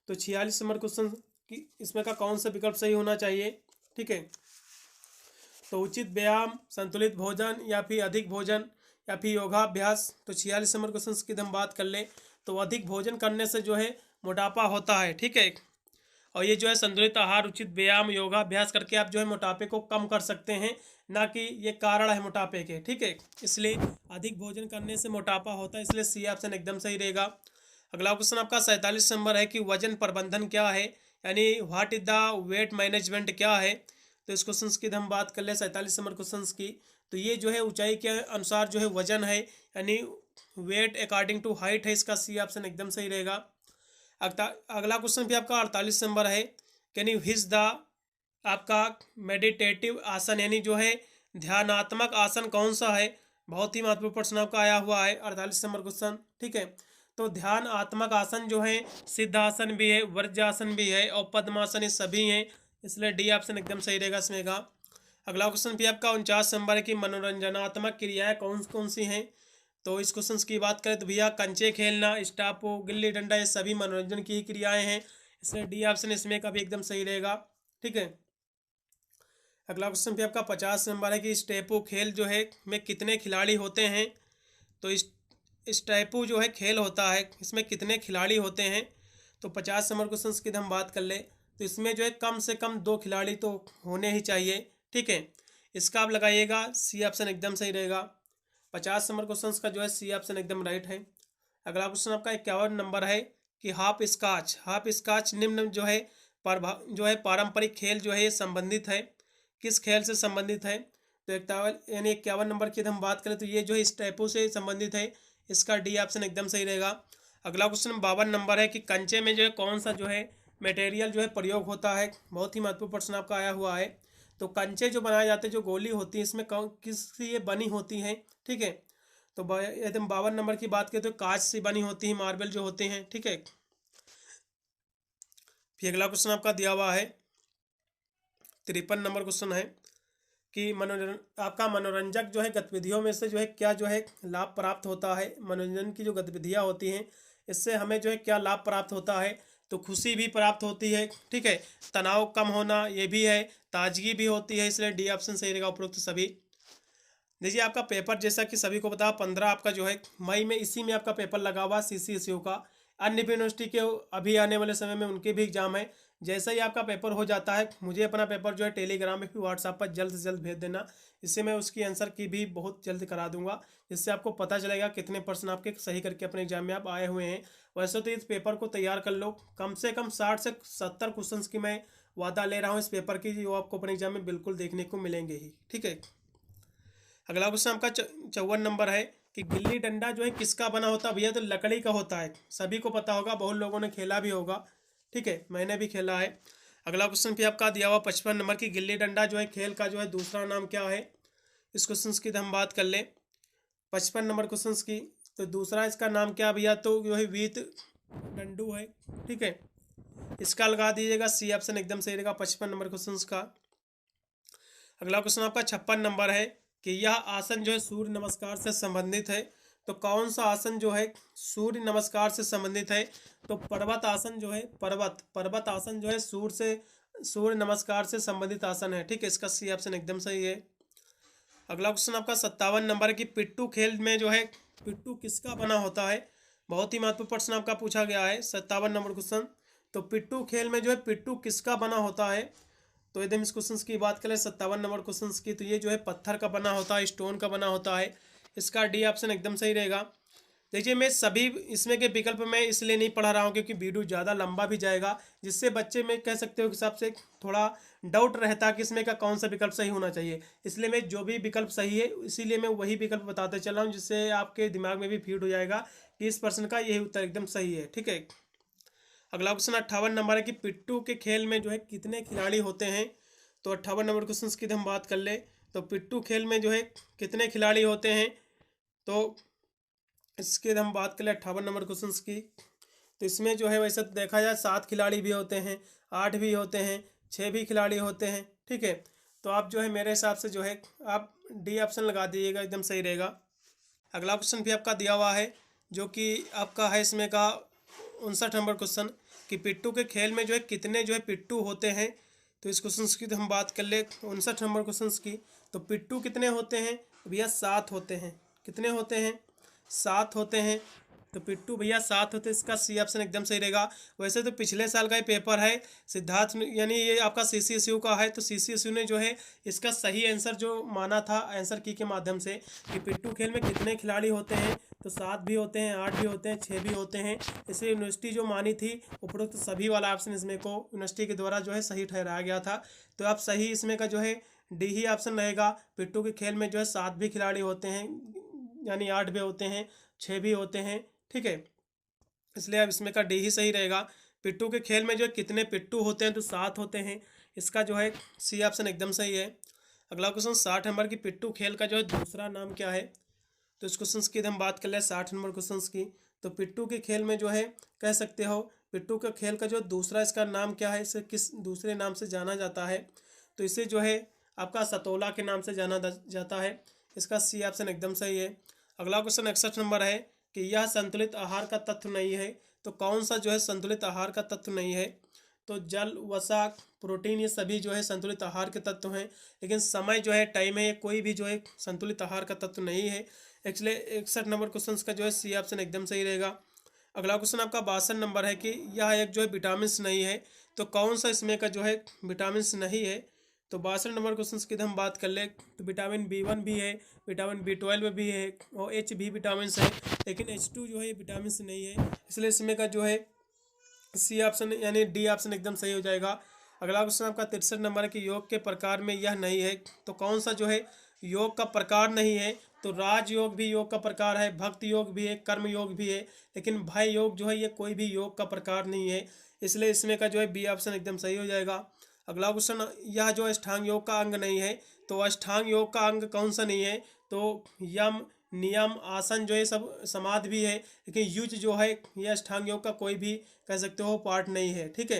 S1: तो 46 नंबर क्वेश्चन की इसमें का कौन सा विकल्प सही होना चाहिए। ठीक है, तो उचित व्यायाम, संतुलित भोजन, या फिर अधिक भोजन, या फिर योगाभ्यास। तो 46 नंबर क्वेश्चन की हम बात कर लें तो अधिक भोजन करने से जो है मोटापा होता है। ठीक है, और ये जो है संतुलित आहार, उचित व्यायाम, योगाभ्यास करके आप जो है मोटापे को कम कर सकते हैं, ना कि ये कारण है मोटापे के। ठीक है, इसलिए अधिक भोजन करने से मोटापा होता है, इसलिए सी ऑप्शन एकदम सही रहेगा। अगला क्वेश्चन आपका 47 नंबर है कि वजन प्रबंधन क्या है, यानी what is the weight management क्या है। तो इस क्वेश्चन की हम बात कर ले 47 नंबर क्वेश्चन की, तो ये जो है ऊंचाई के अनुसार जो है वजन है, यानी वेट अकॉर्डिंग टू हाइट है, इसका सी ऑप्शन एकदम सही रहेगा। अगला क्वेश्चन भी आपका 48 नंबर है कैन यू हिज द आपका मेडिटेटिव आसन यानी जो है ध्यानात्मक आसन कौन सा है। बहुत ही महत्वपूर्ण प्रश्न आपका आया हुआ है 48 नंबर क्वेश्चन। ठीक है, तो ध्यान आत्मक आसन जो है सिद्धासन भी है, वज्रासन भी है और पद्मासन, ये सभी हैं, इसलिए डी ऑप्शन एकदम सही रहेगा इसमें का। अगला क्वेश्चन भी आपका 49 नंबर की मनोरंजनात्मक क्रियाएं कौन कौन सी हैं। तो इस क्वेश्चन की बात करें तो भैया कंचे खेलना, स्टापो, गिल्ली डंडा, ये सभी मनोरंजन की ही क्रियाएं हैं, इसलिए डी ऑप्शन इसमें का भी एकदम सही रहेगा। ठीक है, अगला क्वेश्चन भी आपका 50 नंबर है कि स्टेपो खेल जो है में कितने खिलाड़ी होते हैं। तो इस स्टेपो जो है खेल होता है, इसमें कितने खिलाड़ी होते हैं। तो 50 नंबर क्वेश्चन की हम बात कर ले तो इसमें जो है कम से कम 2 खिलाड़ी तो होने ही चाहिए। ठीक है, इसका आप लगाइएगा सी ऑप्शन एकदम सही रहेगा। 50 नंबर क्वेश्चन का जो है सी ऑप्शन एकदम राइट है। अगला क्वेश्चन आपका 51 नंबर है कि हाफ स्काच निम्न जो है पारंपरिक खेल जो है ये संबंधित है, किस खेल से संबंधित है। तो 51 नंबर की हम बात करें तो ये जो है इस टाइपों से संबंधित है, इसका डी ऑप्शन एकदम सही रहेगा। अगला क्वेश्चन 52 नंबर है कि कंचे में जो है कौन सा जो है मटेरियल जो है प्रयोग होता है। बहुत ही महत्वपूर्ण प्रश्न आपका आया हुआ है। तो कंचे जो बनाए जाते हैं, जो गोली होती है, इसमें किससे ये बनी होती हैं। ठीक है, तो यदि हम 52 नंबर की बात करें तो कांच से बनी होती है, मार्बल जो होते हैं। ठीक है, फिर अगला क्वेश्चन आपका दिया हुआ है 53 नंबर क्वेश्चन है कि मनोरंजक जो है गतिविधियों में से जो है क्या जो है लाभ प्राप्त होता है। मनोरंजन की जो गतिविधियां होती हैं इससे हमें जो है क्या लाभ प्राप्त होता है। तो खुशी भी प्राप्त होती है। ठीक है, तनाव कम होना ये भी है, ताजगी भी होती है, इसलिए डी ऑप्शन सही रहेगा उपरोक्त सभी। देखिए आपका पेपर जैसा कि सभी को पता 15 आपका जो है मई में इसी में आपका पेपर लगा हुआ CCSU का। अन्य भी यूनिवर्सिटी के अभी आने वाले समय में उनके भी एग्जाम है। जैसा ही आपका पेपर हो जाता है मुझे अपना पेपर जो है टेलीग्राम में भी व्हाट्सएप पर जल्द से जल्द भेज देना, इससे मैं उसकी आंसर की भी बहुत जल्द करा दूंगा, जिससे आपको पता चलेगा कितने पर्सन आपके सही करके अपने एग्जाम में आप आए हुए हैं। वैसे तो इस पेपर को तैयार कर लो, कम से कम 60 से 70 क्वेश्चन की मैं वादा ले रहा हूँ इस पेपर की, जो आपको अपने एग्जाम में बिल्कुल देखने को मिलेंगे ही। ठीक है, अगला क्वेश्चन आपका 54 नंबर है कि गिल्ली डंडा जो है किसका बना होता है। भैया तो लकड़ी का होता है, सभी को पता होगा, बहुत लोगों ने खेला भी होगा। ठीक है, मैंने भी खेला है। अगला क्वेश्चन भी आपका दिया हुआ 55 नंबर की गिल्ली डंडा जो है खेल का जो है दूसरा नाम क्या है। इस क्वेश्चन की हम बात कर ले 55 नंबर क्वेश्चन की, तो दूसरा इसका नाम क्या भैया, तो जो है वीत डंडू है। ठीक है, इसका लगा दीजिएगा सी ऑप्शन एकदम सही रहेगा 55 नंबर क्वेश्चन का। अगला क्वेश्चन आपका 56 नंबर है कि यह आसन जो है सूर्य नमस्कार से संबंधित है। तो कौन सा आसन जो है सूर्य नमस्कार से संबंधित है। तो पर्वत आसन जो है पर्वत आसन जो है सूर्य नमस्कार से संबंधित आसन है। ठीक है, इसका सी ऑप्शन एकदम सही है। अगला क्वेश्चन आपका 57 नंबर है कि पिट्ठू खेल में जो है पिट्ठू किसका बना होता है। बहुत ही महत्वपूर्ण प्रश्न आपका पूछा गया है 57 नंबर क्वेश्चन। तो पिट्ठू खेल में जो है पिट्ठू किसका बना होता है। तो यदि हम इस क्वेश्चन की बात करें 57 नंबर क्वेश्चन की, तो ये जो है पत्थर का बना होता है, स्टोन का बना होता है, इसका डी ऑप्शन एकदम सही रहेगा। देखिए मैं सभी इसमें के विकल्प में इसलिए नहीं पढ़ा रहा हूँ क्योंकि वीडियो ज़्यादा लंबा भी जाएगा, जिससे बच्चे में कह सकते हो कि हिसाब से थोड़ा डाउट रहता है कि इसमें का कौन सा विकल्प सही होना चाहिए। इसलिए मैं जो भी विकल्प सही है इसीलिए मैं वही विकल्प बताते चल रहा हूँ, जिससे आपके दिमाग में भी फीड हो जाएगा कि इस प्रश्न का यही उत्तर एकदम सही है। ठीक है, अगला क्वेश्चन 58 नंबर है कि पिट्ठू के खेल में जो है कितने खिलाड़ी होते हैं। तो 58 नंबर क्वेश्चन की हम बात कर ले तो पिट्ठू खेल में जो है कितने खिलाड़ी होते हैं। तो इसके हम बात कर ले 58 नंबर क्वेश्चन की, तो इसमें जो है वैसे देखा जाए 7 खिलाड़ी भी होते हैं, 8 भी होते हैं, 6 भी खिलाड़ी होते हैं। ठीक है, तो आप जो है मेरे हिसाब से जो है आप डी ऑप्शन लगा दीजिएगा, एकदम सही रहेगा। अगला क्वेश्चन भी आपका दिया हुआ है जो कि आपका है इसमें का 59 नंबर क्वेश्चन कि पिट्ठू के खेल में जो है कितने जो है पिट्ठू होते हैं। तो इस क्वेश्चन की तो हम बात कर ले 59 नंबर क्वेश्चन की, तो पिट्ठू कितने होते हैं भैया, 7 होते हैं। कितने होते हैं, 7 होते हैं। तो पिट्ठू भैया 7 होते हैं, इसका सी ऑप्शन एकदम सही रहेगा। वैसे तो पिछले साल का ये पेपर है सिद्धार्थ यानी ये आपका CCSU का है, तो CCSU ने जो है इसका सही आंसर जो माना था आंसर की के माध्यम से कि पिट्ठू खेल में कितने खिलाड़ी होते हैं, तो 7 भी होते हैं, 8 भी होते हैं, 6 भी होते हैं। इसलिए यूनिवर्सिटी जो मानी थी उपरोक्त तो सभी वाला ऑप्शन इसमें को यूनिवर्सिटी के द्वारा जो है सही ठहराया गया था। तो आप सही इसमें का जो है डी ही ऑप्शन रहेगा। पिट्ठू के खेल में जो है 7 भी खिलाड़ी होते हैं, यानी 8 भी होते हैं, 6 भी होते हैं। ठीक है, इसलिए अब इसमें का डी ही सही रहेगा। पिट्ठू के खेल में जो है कितने पिट्ठू होते हैं, तो 7 होते हैं। इसका जो है सी ऑप्शन एकदम सही है। अगला क्वेश्चन 60 नंबर की, पिट्ठू खेल का जो है दूसरा नाम क्या है। तो इस क्वेश्चन की हम बात कर ले 60 नंबर क्वेश्चन की। तो पिट्ठू के खेल में जो है कह सकते हो, पिट्ठू के खेल का जो दूसरा इसका नाम क्या है, इसे किस दूसरे नाम से जाना जाता है। तो इसे जो है आपका सतोला के नाम से जाना जाता है। इसका सी ऑप्शन एकदम सही है। अगला क्वेश्चन 61 नंबर है कि यह संतुलित आहार का तत्व नहीं है। तो कौन सा जो है संतुलित आहार का तत्व नहीं है। तो जल, वसा, प्रोटीन, ये सभी जो है संतुलित आहार के तत्व हैं। लेकिन समय जो है, टाइम है, ये कोई भी जो है संतुलित आहार का तत्व नहीं है। एक्चुअली 61 नंबर क्वेश्चन का जो है सी ऑप्शन एकदम सही रहेगा। अगला क्वेश्चन आपका 62 नंबर है कि यह एक जो है विटामिन नहीं है। तो कौन सा इसमें का जो है विटामिन नहीं है। तो 62 नंबर क्वेश्चन की हम बात कर ले तो विटामिन B1 भी है, विटामिन B12 भी है और H भी विटामिन है। लेकिन H2 जो है ये विटामिन नहीं है, इसलिए इसमें का जो है सी ऑप्शन यानी डी ऑप्शन एकदम सही हो जाएगा। अगला क्वेश्चन आपका 63 नंबर है कि योग के प्रकार में यह नहीं है। तो कौन सा जो है योग का प्रकार नहीं है। तो राजयोग भी योग का प्रकार है, भक्ति योग भी है, कर्म योग भी है। लेकिन भय योग जो है ये कोई भी योग का प्रकार नहीं है, इसलिए इसमें का जो है बी ऑप्शन एकदम सही हो जाएगा। अगला क्वेश्चन, यह जो अष्टांग योग का अंग नहीं है। तो अष्टांग योग का अंग कौन सा नहीं है। तो यम, नियम, आसन जो है सब समाधि भी है। लेकिन युज जो है यह अष्टांग योग का कोई भी कह सकते हो पार्ट नहीं है। ठीक है,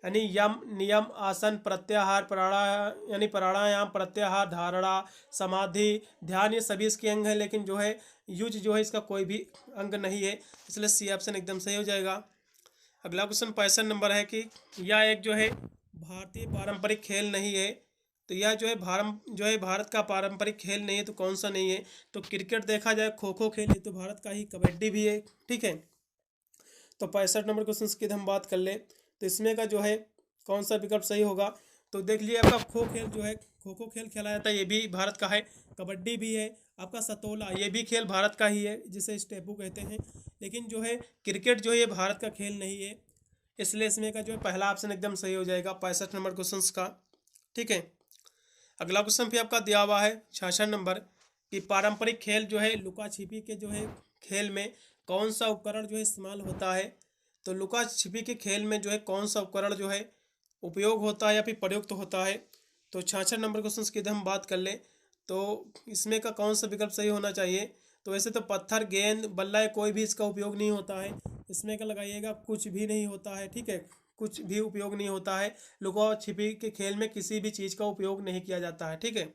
S1: यानी यम, नियम, आसन, प्रत्याहार, यानी प्राणायाम, प्रत्याहार, धारणा, समाधि, ध्यान, ये सभी इसके अंग है। लेकिन जो है युज जो है इसका कोई भी अंग नहीं है, इसलिए सी ऑप्शन एकदम सही हो जाएगा। अगला क्वेश्चन 65 नंबर है कि यह एक जो है भारतीय पारंपरिक खेल नहीं है। तो यह जो है भारत का पारंपरिक खेल नहीं है। तो कौन सा नहीं है। तो क्रिकेट देखा जाए, खो खो खेल है तो भारत का ही, कबड्डी भी है। ठीक है, तो 65 नंबर क्वेश्चन की हम बात कर ले तो इसमें का जो है कौन सा विकल्प सही होगा। तो देख लीजिए आपका खो खेल जो है, खो खो खेल खेला जाता है, ये भी भारत का है। कबड्डी भी है, आपका सतोला ये भी खेल भारत का ही है, जिसे स्टेपू कहते हैं। लेकिन जो है क्रिकेट जो है ये भारत का खेल नहीं है, इसलिए इसमें का जो है पहला ऑप्शन एकदम सही हो जाएगा 65 नंबर क्वेश्चन का। ठीक है, अगला क्वेश्चन भी आपका दिया हुआ है 66 नंबर कि पारंपरिक खेल जो है लुका छिपी के जो है खेल में कौन सा उपकरण जो है इस्तेमाल होता है। तो लुका छिपी के खेल में जो है कौन सा उपकरण जो है उपयोग होता है या फिर प्रयुक्त होता है। तो 66 नंबर क्वेश्चन की हम बात कर ले तो इसमें का कौन सा विकल्प सही होना चाहिए। तो वैसे तो पत्थर, गेंद, बल्ला कोई भी इसका उपयोग नहीं होता है। इसमें का लगाइएगा कुछ भी नहीं होता है। ठीक है, कुछ भी उपयोग नहीं होता है। लुका छिपी के खेल में किसी भी चीज़ का उपयोग नहीं किया जाता है। ठीक है,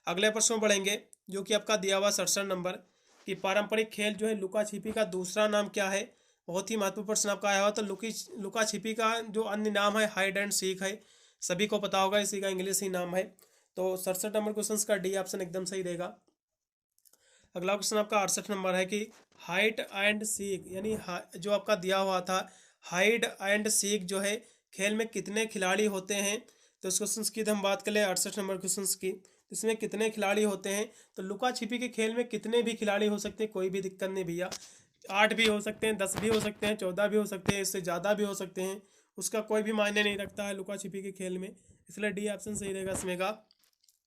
S1: अगले प्रश्न बढ़ेंगे जो कि आपका दिया हुआ 67 नंबर कि पारंपरिक खेल जो है लुका छिपी का दूसरा नाम क्या है। बहुत ही महत्वपूर्ण प्रश्न आपका आया हुआ। तो लुका छिपी का जो अन्य नाम है हाइड एंड सीक है, सभी को पता होगा, इसी का इंग्लिश ही नाम है। तो 67 नंबर क्वेश्चन का डी ऑप्शन एकदम सही रहेगा। अगला क्वेश्चन आपका 68 नंबर है कि हाइड एंड सीक यानी जो आपका दिया हुआ था हाइड एंड सीक जो है खेल में कितने खिलाड़ी होते हैं। तो इस क्वेश्चन की हम बात करें 68 नंबर क्वेश्चन की, इसमें कितने खिलाड़ी होते हैं। तो लुका छिपी के खेल में कितने भी खिलाड़ी हो सकते हैं, कोई भी दिक्कत नहीं भैया। 8 भी हो सकते हैं, 10 भी हो सकते हैं, 14 भी हो सकते हैं, इससे ज़्यादा भी हो सकते हैं, उसका कोई भी मायने नहीं रखता है लुका छिपी के खेल में, इसलिए डी ऑप्शन सही रहेगा इसमें का।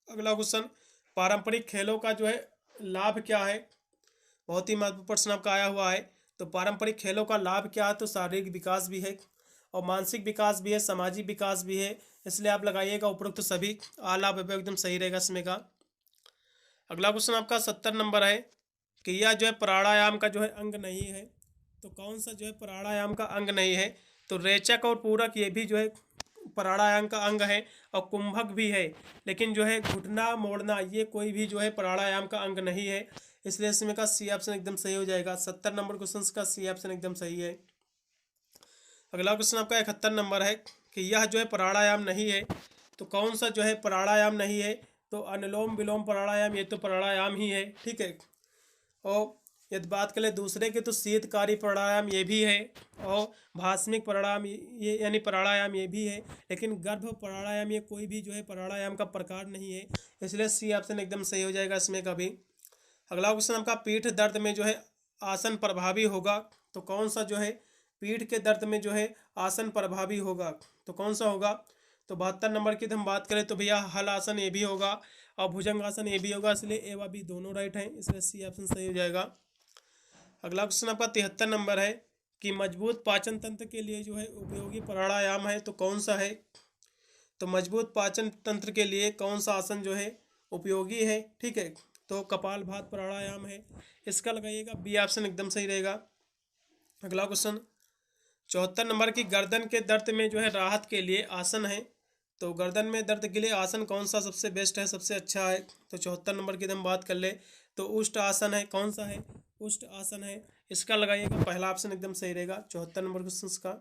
S1: अगला क्वेश्चन, पारंपरिक खेलों का जो है लाभ क्या है। बहुत ही महत्वपूर्ण प्रश्न आपका आया हुआ है। तो पारंपरिक खेलों का लाभ क्या है। तो शारीरिक विकास भी है और मानसिक विकास भी है, सामाजिक विकास भी है, इसलिए आप लगाइएगा उपरोक्त सभी लाभ एकदम सही रहेगा इसमें का। अगला क्वेश्चन आपका 70 नंबर है कि यह जो है प्राणायाम का जो है अंग नहीं है। तो कौन सा जो है प्राणायाम का अंग नहीं है। तो रेचक और पूरक ये भी जो है प्राणायाम का अंग है और कुंभक भी है। लेकिन जो है घुटना मोड़ना ये कोई भी जो है प्राणायाम का अंग नहीं है, इसलिए इसमें का सी ऑप्शन एकदम सही हो जाएगा। 70 नंबर क्वेश्चन का सी ऑप्शन एकदम सही है। अगला क्वेश्चन आपका 71 नंबर है कि यह जो है प्राणायाम नहीं है। तो कौन सा जो है प्राणायाम नहीं है। तो अनुलोम विलोम प्राणायाम ये तो प्राणायाम ही है। ठीक है, और यदि बात करें दूसरे के तो शीतकारी प्राणायाम ये भी है और भास्मिक प्राणायाम ये यानी प्राणायाम ये भी है। लेकिन गर्भ प्राणायाम ये कोई भी जो है प्राणायाम का प्रकार नहीं है, इसलिए सी ऑप्शन एकदम सही हो जाएगा इसमें का भी। अगला क्वेश्चन आपका पीठ दर्द में जो है आसन प्रभावी होगा। तो कौन सा जो है पीठ के दर्द में जो है आसन प्रभावी होगा। तो कौन सा होगा। तो 72 नंबर की हम बात करें तो भैया हल आसन ये भी होगा और भुजंग आसन ये भी होगा, इसलिए ए व बी दोनों राइट हैं, इसलिए सी ऑप्शन सही हो जाएगा। अगला क्वेश्चन आपका 73 नंबर है कि मजबूत पाचन तंत्र के लिए जो है उपयोगी प्राणायाम है तो कौन सा है। तो मजबूत पाचन तंत्र के लिए कौन सा आसन जो है उपयोगी है, ठीक है। तो कपालभाति प्राणायाम है, इसका लगाइएगा बी ऑप्शन एकदम सही रहेगा। अगला क्वेश्चन 74 नंबर की गर्दन के दर्द में जो है राहत के लिए आसन है। तो गर्दन में दर्द के लिए आसन कौन सा सबसे बेस्ट है, सबसे अच्छा है। तो 74 नंबर की हम बात कर ले तो उष्ट आसन है। कौन सा है, उष्ट आसन है, इसका लगाइएगा पहला ऑप्शन एकदम सही रहेगा 74 नंबर क्वेश्चन का।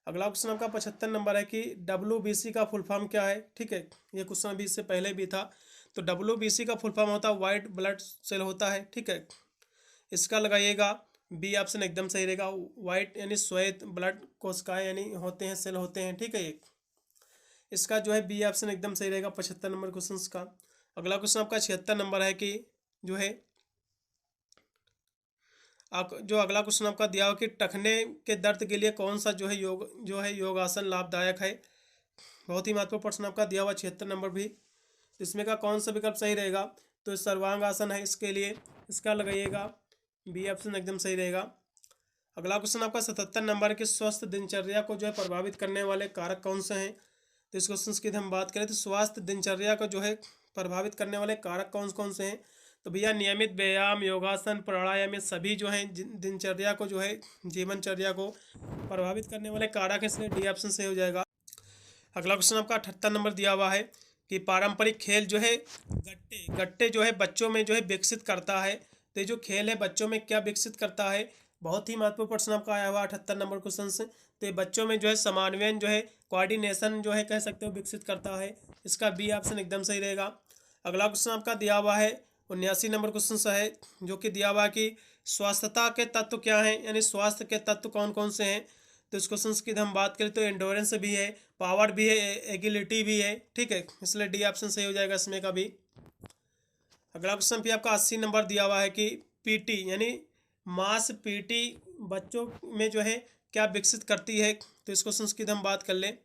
S1: अगला क्वेश्चन आपका 75 नंबर है कि WBC का फुल फॉर्म क्या है, ठीक है। ये क्वेश्चन अभी इससे पहले भी था। तो WBC का फुल फॉर्म होता है वाइट ब्लड सेल होता है, ठीक है। इसका लगाइएगा बी ऑप्शन एकदम सही रहेगा। वाइट यानी श्वेत ब्लड कोशिकाएं यानी होते हैं, सेल होते हैं, ठीक है। ये इसका जो है बी ऑप्शन एकदम सही रहेगा 75 नंबर क्वेश्चन का। अगला क्वेश्चन आपका 76 नंबर है कि जो है जो अगला क्वेश्चन आपका दिया हो कि टखने के दर्द के लिए कौन सा जो है योगासन लाभदायक है। बहुत ही महत्वपूर्ण प्रश्न आपका दिया हुआ 76 नंबर भी। इसमें का कौन सा विकल्प सही रहेगा, तो सर्वांग आसन है इसके लिए, इसका लगाइएगा बी ऑप्शन एकदम सही रहेगा। अगला क्वेश्चन आपका 77 नंबर के स्वस्थ दिनचर्या को जो है प्रभावित करने वाले कारक कौन से हैं। तो इस क्वेश्चन की हम बात करें तो स्वास्थ्य दिनचर्या को जो है प्रभावित करने वाले कारक कौन कौन से हैं। तो भैया नियमित व्यायाम, योगासन, प्राणायाम, ये सभी जो हैं दिनचर्या को जो है जीवनचर्या को प्रभावित करने वाले कारक हैं, इसलिए डी ऑप्शन सही हो जाएगा। अगला क्वेश्चन आपका 78 नंबर दिया हुआ है कि पारंपरिक खेल जो है गट्टे जो है बच्चों में जो है विकसित करता है। तो ये जो खेल है बच्चों में क्या विकसित करता है, बहुत ही महत्वपूर्ण प्रश्न आपका आया हुआ 78 नंबर क्वेश्चन से। तो ये बच्चों में जो है समन्वयन जो है कोऑर्डिनेशन जो है कह सकते हो विकसित करता है, इसका बी ऑप्शन एकदम सही रहेगा। अगला क्वेश्चन आपका दिया हुआ है 79 नंबर क्वेश्चन सा है जो कि दिया हुआ है कि स्वास्थ्यता के तत्व क्या हैं, यानी स्वास्थ्य के तत्व कौन कौन से हैं। तो इस क्वेश्चन की हम बात करें तो एंडोरेंस भी है, पावर भी है, एगिलिटी भी है, ठीक है, इसलिए डी ऑप्शन सही हो जाएगा इसमें का भी। अगला क्वेश्चन भी आपका 80 नंबर दिया हुआ है कि पीटी यानी मास पीटी बच्चों में जो है क्या विकसित करती है। तो इस क्वेश्चन की हम बात कर लें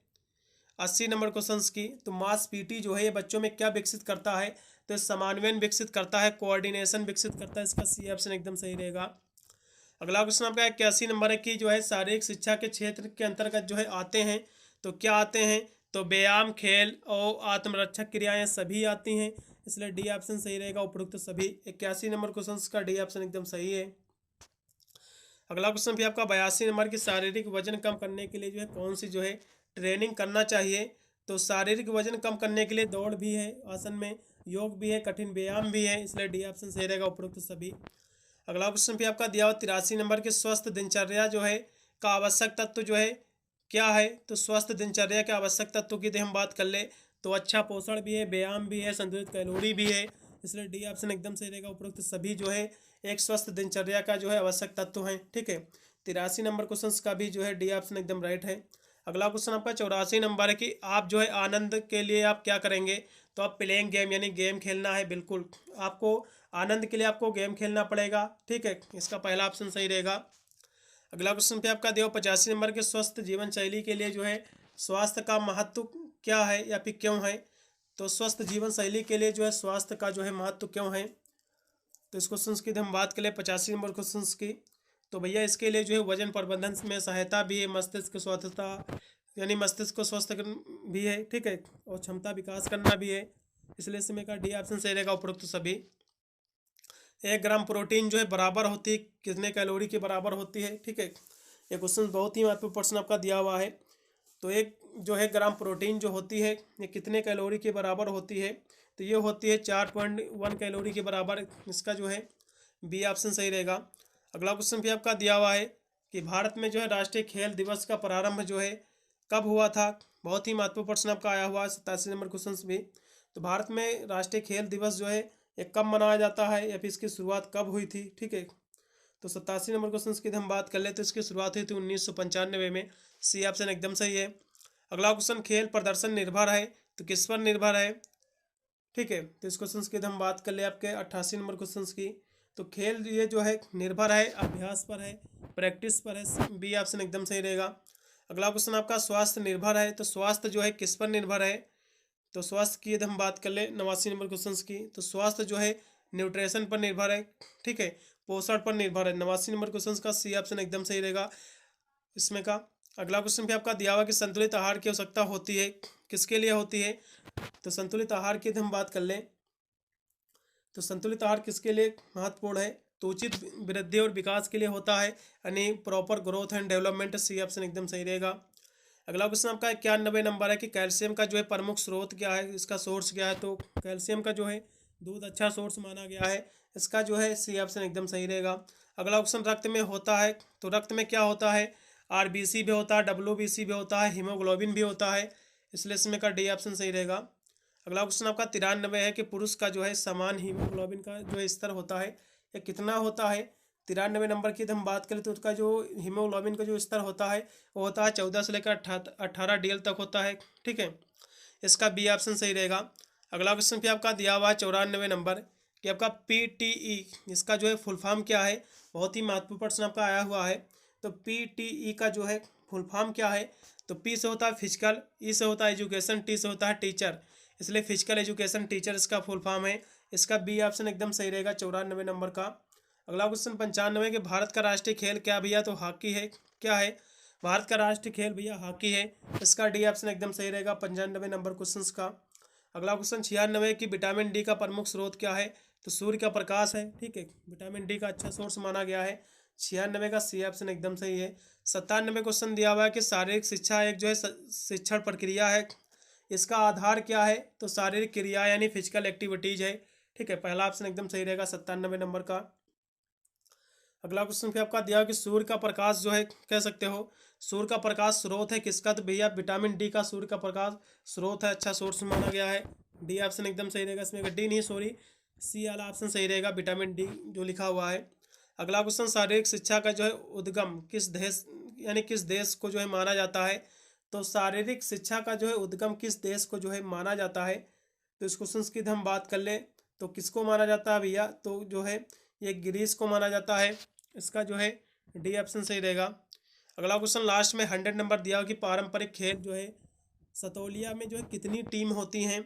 S1: 80 नंबर क्वेश्चन की। तो मास पीटी जो है ये बच्चों में क्या विकसित करता है, तो समन्वयन विकसित करता है, कोऑर्डिनेशन विकसित करता है, इसका सी ऑप्शन एकदम सही रहेगा। अगला क्वेश्चन आपका 81 नंबर है कि जो है शारीरिक शिक्षा के क्षेत्र के अंतर्गत जो है आते हैं। तो क्या आते हैं, तो व्यायाम, खेल और आत्मरक्षक क्रियाएं सभी आती हैं, इसलिए डी ऑप्शन सही रहेगा उपरोक्त सभी। 81 नंबर क्वेश्चन का डी ऑप्शन एकदम सही है। अगला क्वेश्चन भी आपका 82 नंबर की शारीरिक वजन कम करने के लिए जो है कौन सी जो है ट्रेनिंग करना चाहिए। तो शारीरिक वजन कम करने के लिए दौड़ भी है आसन में, योग भी है, कठिन व्यायाम भी है, इसलिए डी ऑप्शन सही रहेगा उपरोक्त सभी। अगला क्वेश्चन भी आपका दिया हुआ 83 नंबर के स्वस्थ दिनचर्या जो है का आवश्यक तत्व जो है क्या है। तो स्वस्थ दिनचर्या के आवश्यक तत्व की हम बात कर ले तो अच्छा पोषण भी है, व्यायाम भी है, संतुलित कैलोरी भी है, इसलिए डी ऑप्शन एकदम सही रहेगा उपरोक्त सभी जो है एक स्वस्थ दिनचर्या का जो है आवश्यक तत्व है, ठीक है। 83 नंबर क्वेश्चन का भी जो है डी ऑप्शन एकदम राइट है। अगला क्वेश्चन आपका 84 नंबर है कि आप जो है आनंद के लिए आप क्या करेंगे। तो आप प्लेइंग गेम यानी गेम खेलना है, बिल्कुल आपको आनंद के लिए आपको गेम खेलना पड़ेगा, ठीक है, इसका पहला ऑप्शन सही रहेगा। अगला क्वेश्चन पे आपका दिया 85 नंबर के स्वस्थ जीवन शैली के लिए जो है स्वास्थ्य का महत्व क्या है या फिर क्यों है। तो स्वस्थ जीवन शैली के लिए जो है स्वास्थ्य का जो है महत्व क्यों है। तो इस क्वेश्चन की हम बात करें 85 नंबर क्वेश्चन की। तो भैया इसके लिए जो है वजन प्रबंधन में सहायता भी है, मस्तिष्क स्वस्थता यानी मस्तिष्क को स्वस्थ भी है, ठीक है, और क्षमता विकास करना भी है, इसलिए इसमें का डी ऑप्शन सही रहेगा उपरोक्त सभी। 1 ग्राम प्रोटीन जो है बराबर होती है कितने कैलोरी के बराबर होती है, ठीक है। ये क्वेश्चन बहुत ही महत्वपूर्ण प्रश्न आपका दिया हुआ है। तो एक जो है ग्राम प्रोटीन जो होती है ये कितने कैलोरी के बराबर होती है। तो ये होती है 4.1 कैलोरी के बराबर, इसका जो है बी ऑप्शन सही रहेगा। अगला क्वेश्चन भी आपका दिया हुआ है कि भारत में जो है राष्ट्रीय खेल दिवस का प्रारंभ जो है कब हुआ था। बहुत ही महत्वपूर्ण प्रश्न आपका आया हुआ है 87 नंबर क्वेश्चन भी। तो भारत में राष्ट्रीय खेल दिवस जो है ये कब मनाया जाता है या फिर इसकी शुरुआत कब हुई थी, ठीक है। तो 87 नंबर क्वेश्चन की हम बात कर ले तो इसकी शुरुआत हुई थी 1995 में, सी ऑप्शन एकदम सही है। अगला क्वेश्चन खेल प्रदर्शन निर्भर है तो किस पर निर्भर है, ठीक है। तो इस क्वेश्चन की हम बात कर ले आपके 88 नंबर क्वेश्चन की। तो खेल ये जो है निर्भर है अभ्यास पर है, प्रैक्टिस पर है, बी ऑप्शन एकदम सही रहेगा। अगला क्वेश्चन आपका स्वास्थ्य निर्भर है तो स्वास्थ्य जो है किस पर निर्भर है। तो स्वास्थ्य की हम बात कर ले 89 नंबर क्वेश्चन की। तो स्वास्थ्य जो है न्यूट्रिशन पर निर्भर है, ठीक है, पोषण पर निर्भर है। 89 नंबर क्वेश्चन का सी ऑप्शन एकदम सही रहेगा इसमें का। अगला क्वेश्चन भी आपका दिया हुआ कि संतुलित आहार की आवश्यकता होती है, किसके लिए होती है? तो संतुलित आहार की हम बात कर लें तो संतुलित आहार किसके लिए महत्वपूर्ण है? तो उचित वृद्धि और विकास के लिए होता है, यानी proper growth and development. C option एकदम सही रहेगा। अगला क्वेश्चन आपका 91 नंबर है कि कैल्शियम का जो है प्रमुख स्रोत क्या है, इसका सोर्स क्या है? तो कैल्शियम का जो है दूध अच्छा सोर्स माना गया है, इसका जो है सी ऑप्शन एकदम सही रहेगा। अगला क्वेश्चन रक्त में होता है, तो रक्त में क्या होता है? आरबीसी भी होता है, डब्ल्यूबीसी भी होता है, हीमोग्लोबिन भी होता है, इसलिए इसमें का डी ऑप्शन सही रहेगा। अगला क्वेश्चन आपका 93 है कि पुरुष का जो है समान हीमोग्लोबिन का जो है स्तर होता है या कितना होता है? 93 नंबर की हम बात करें तो उसका जो हीमोग्लोबिन का जो स्तर होता है वो होता है 14 से लेकर 18 DL तक होता है। ठीक है, इसका बी ऑप्शन सही रहेगा। अगला क्वेश्चन भी आपका दिया हुआ है 94 नंबर कि आपका PTE इसका जो है फुल फॉर्म क्या है? बहुत ही महत्वपूर्ण प्रश्न आपका आया हुआ है। तो PTE का जो है फुल फॉर्म क्या है? तो P से होता है फिजिकल, E से होता है एजुकेशन, T से होता है टीचर, इसलिए फिजिकल एजुकेशन टीचर इसका फुल फॉर्म है। इसका बी ऑप्शन एकदम सही रहेगा 94 नंबर का। अगला क्वेश्चन 95 के भारत का राष्ट्रीय खेल क्या भैया? तो हॉकी है। क्या है भारत का राष्ट्रीय खेल भैया? हॉकी है, इसका डी ऑप्शन एकदम सही रहेगा 95 नंबर क्वेश्चन का। अगला क्वेश्चन 96 की विटामिन डी का प्रमुख स्रोत क्या है? तो सूर्य का प्रकाश है। ठीक है, विटामिन डी का अच्छा सोर्स माना गया है, 96 का सी ऑप्शन एकदम सही है। 97 क्वेश्चन दिया हुआ है कि शारीरिक शिक्षा एक जो है शिक्षण प्रक्रिया है, इसका आधार क्या है? तो शारीरिक क्रिया यानी फिजिकल एक्टिविटीज है। ठीक है, पहला ऑप्शन एकदम सही रहेगा 97 नंबर का। अगला क्वेश्चन फिर आपका दिया कि सूर्य का प्रकाश जो है कह सकते हो सूर्य का प्रकाश स्रोत है किसका? तो भैया विटामिन डी का सूर्य का प्रकाश स्रोत है, अच्छा सोर्स माना गया है, डी ऑप्शन एकदम सही रहेगा इसमें। डी नहीं सॉरी, सी वाला ऑप्शन सही रहेगा, विटामिन डी जो लिखा हुआ है। अगला क्वेश्चन शारीरिक शिक्षा का जो है उद्गम किस देश यानी किस देश को जो है माना जाता है? तो शारीरिक शिक्षा का जो है उद्गम किस देश को जो है माना जाता है? तो इस क्वेश्चन की हम बात कर लें तो किसको माना जाता है भैया? तो जो है ये ग्रीस को माना जाता है, इसका जो है डी ऑप्शन सही रहेगा। अगला क्वेश्चन लास्ट में 100 नंबर दिया हो कि पारंपरिक खेल जो है सतोलिया में जो है कितनी टीम होती हैं?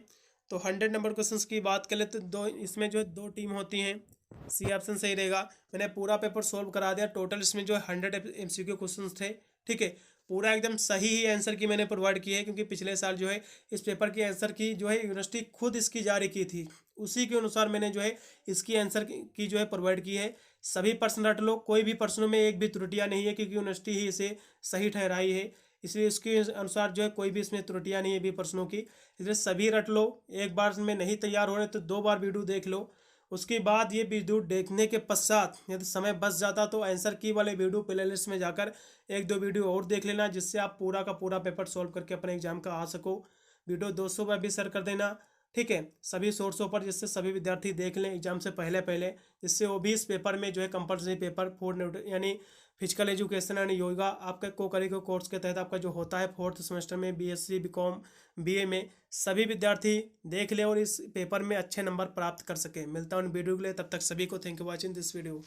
S1: तो 100 नंबर क्वेश्चन की बात करें तो दो, इसमें जो है 2 टीम होती हैं, सी ऑप्शन सही रहेगा। मैंने पूरा पेपर सोल्व करा दिया, टोटल इसमें जो है 100 MCQ क्वेश्चन थे। ठीक है, पूरा एकदम सही ही आंसर की मैंने प्रोवाइड की है, क्योंकि पिछले साल जो है इस पेपर की आंसर की जो है यूनिवर्सिटी खुद इसकी जारी की थी, उसी के अनुसार मैंने जो है इसकी आंसर की जो है प्रोवाइड की है। सभी प्रश्न रट लो, कोई भी प्रश्नों में एक भी त्रुटियां नहीं है, क्योंकि यूनिवर्सिटी ही इसे सही ठहराई है, इसलिए इसके अनुसार जो है कोई भी इसमें त्रुटियां नहीं है भी प्रश्नों की, इसलिए सभी रट लो। एक बार में नहीं तैयार हो रहे तो 2 बार वीडियो देख लो, उसके बाद ये वीडियो देखने के पश्चात यदि समय बच जाता तो आंसर की वाले वीडियो प्लेलिस्ट में जाकर 1-2 वीडियो और देख लेना, जिससे आप पूरा का पूरा पेपर सॉल्व करके अपने एग्जाम का आ सको। वीडियो 200 बार भी शेयर कर देना, ठीक है, सभी सोर्सों पर, जिससे सभी विद्यार्थी देख लें एग्जाम से पहले पहले, जिससे वो भी इस पेपर में जो है कंपलसरी पेपर 4 यानी फिजिकल एजुकेशन एंड योगा आपका को करिकुलर कोर्स के तहत आपका जो होता है 4th सेमेस्टर में BSc BCom BA में, सभी विद्यार्थी देख ले और इस पेपर में अच्छे नंबर प्राप्त कर सके। मिलता हूँ वीडियो के लिए, तब तक सभी को thank you watching this video.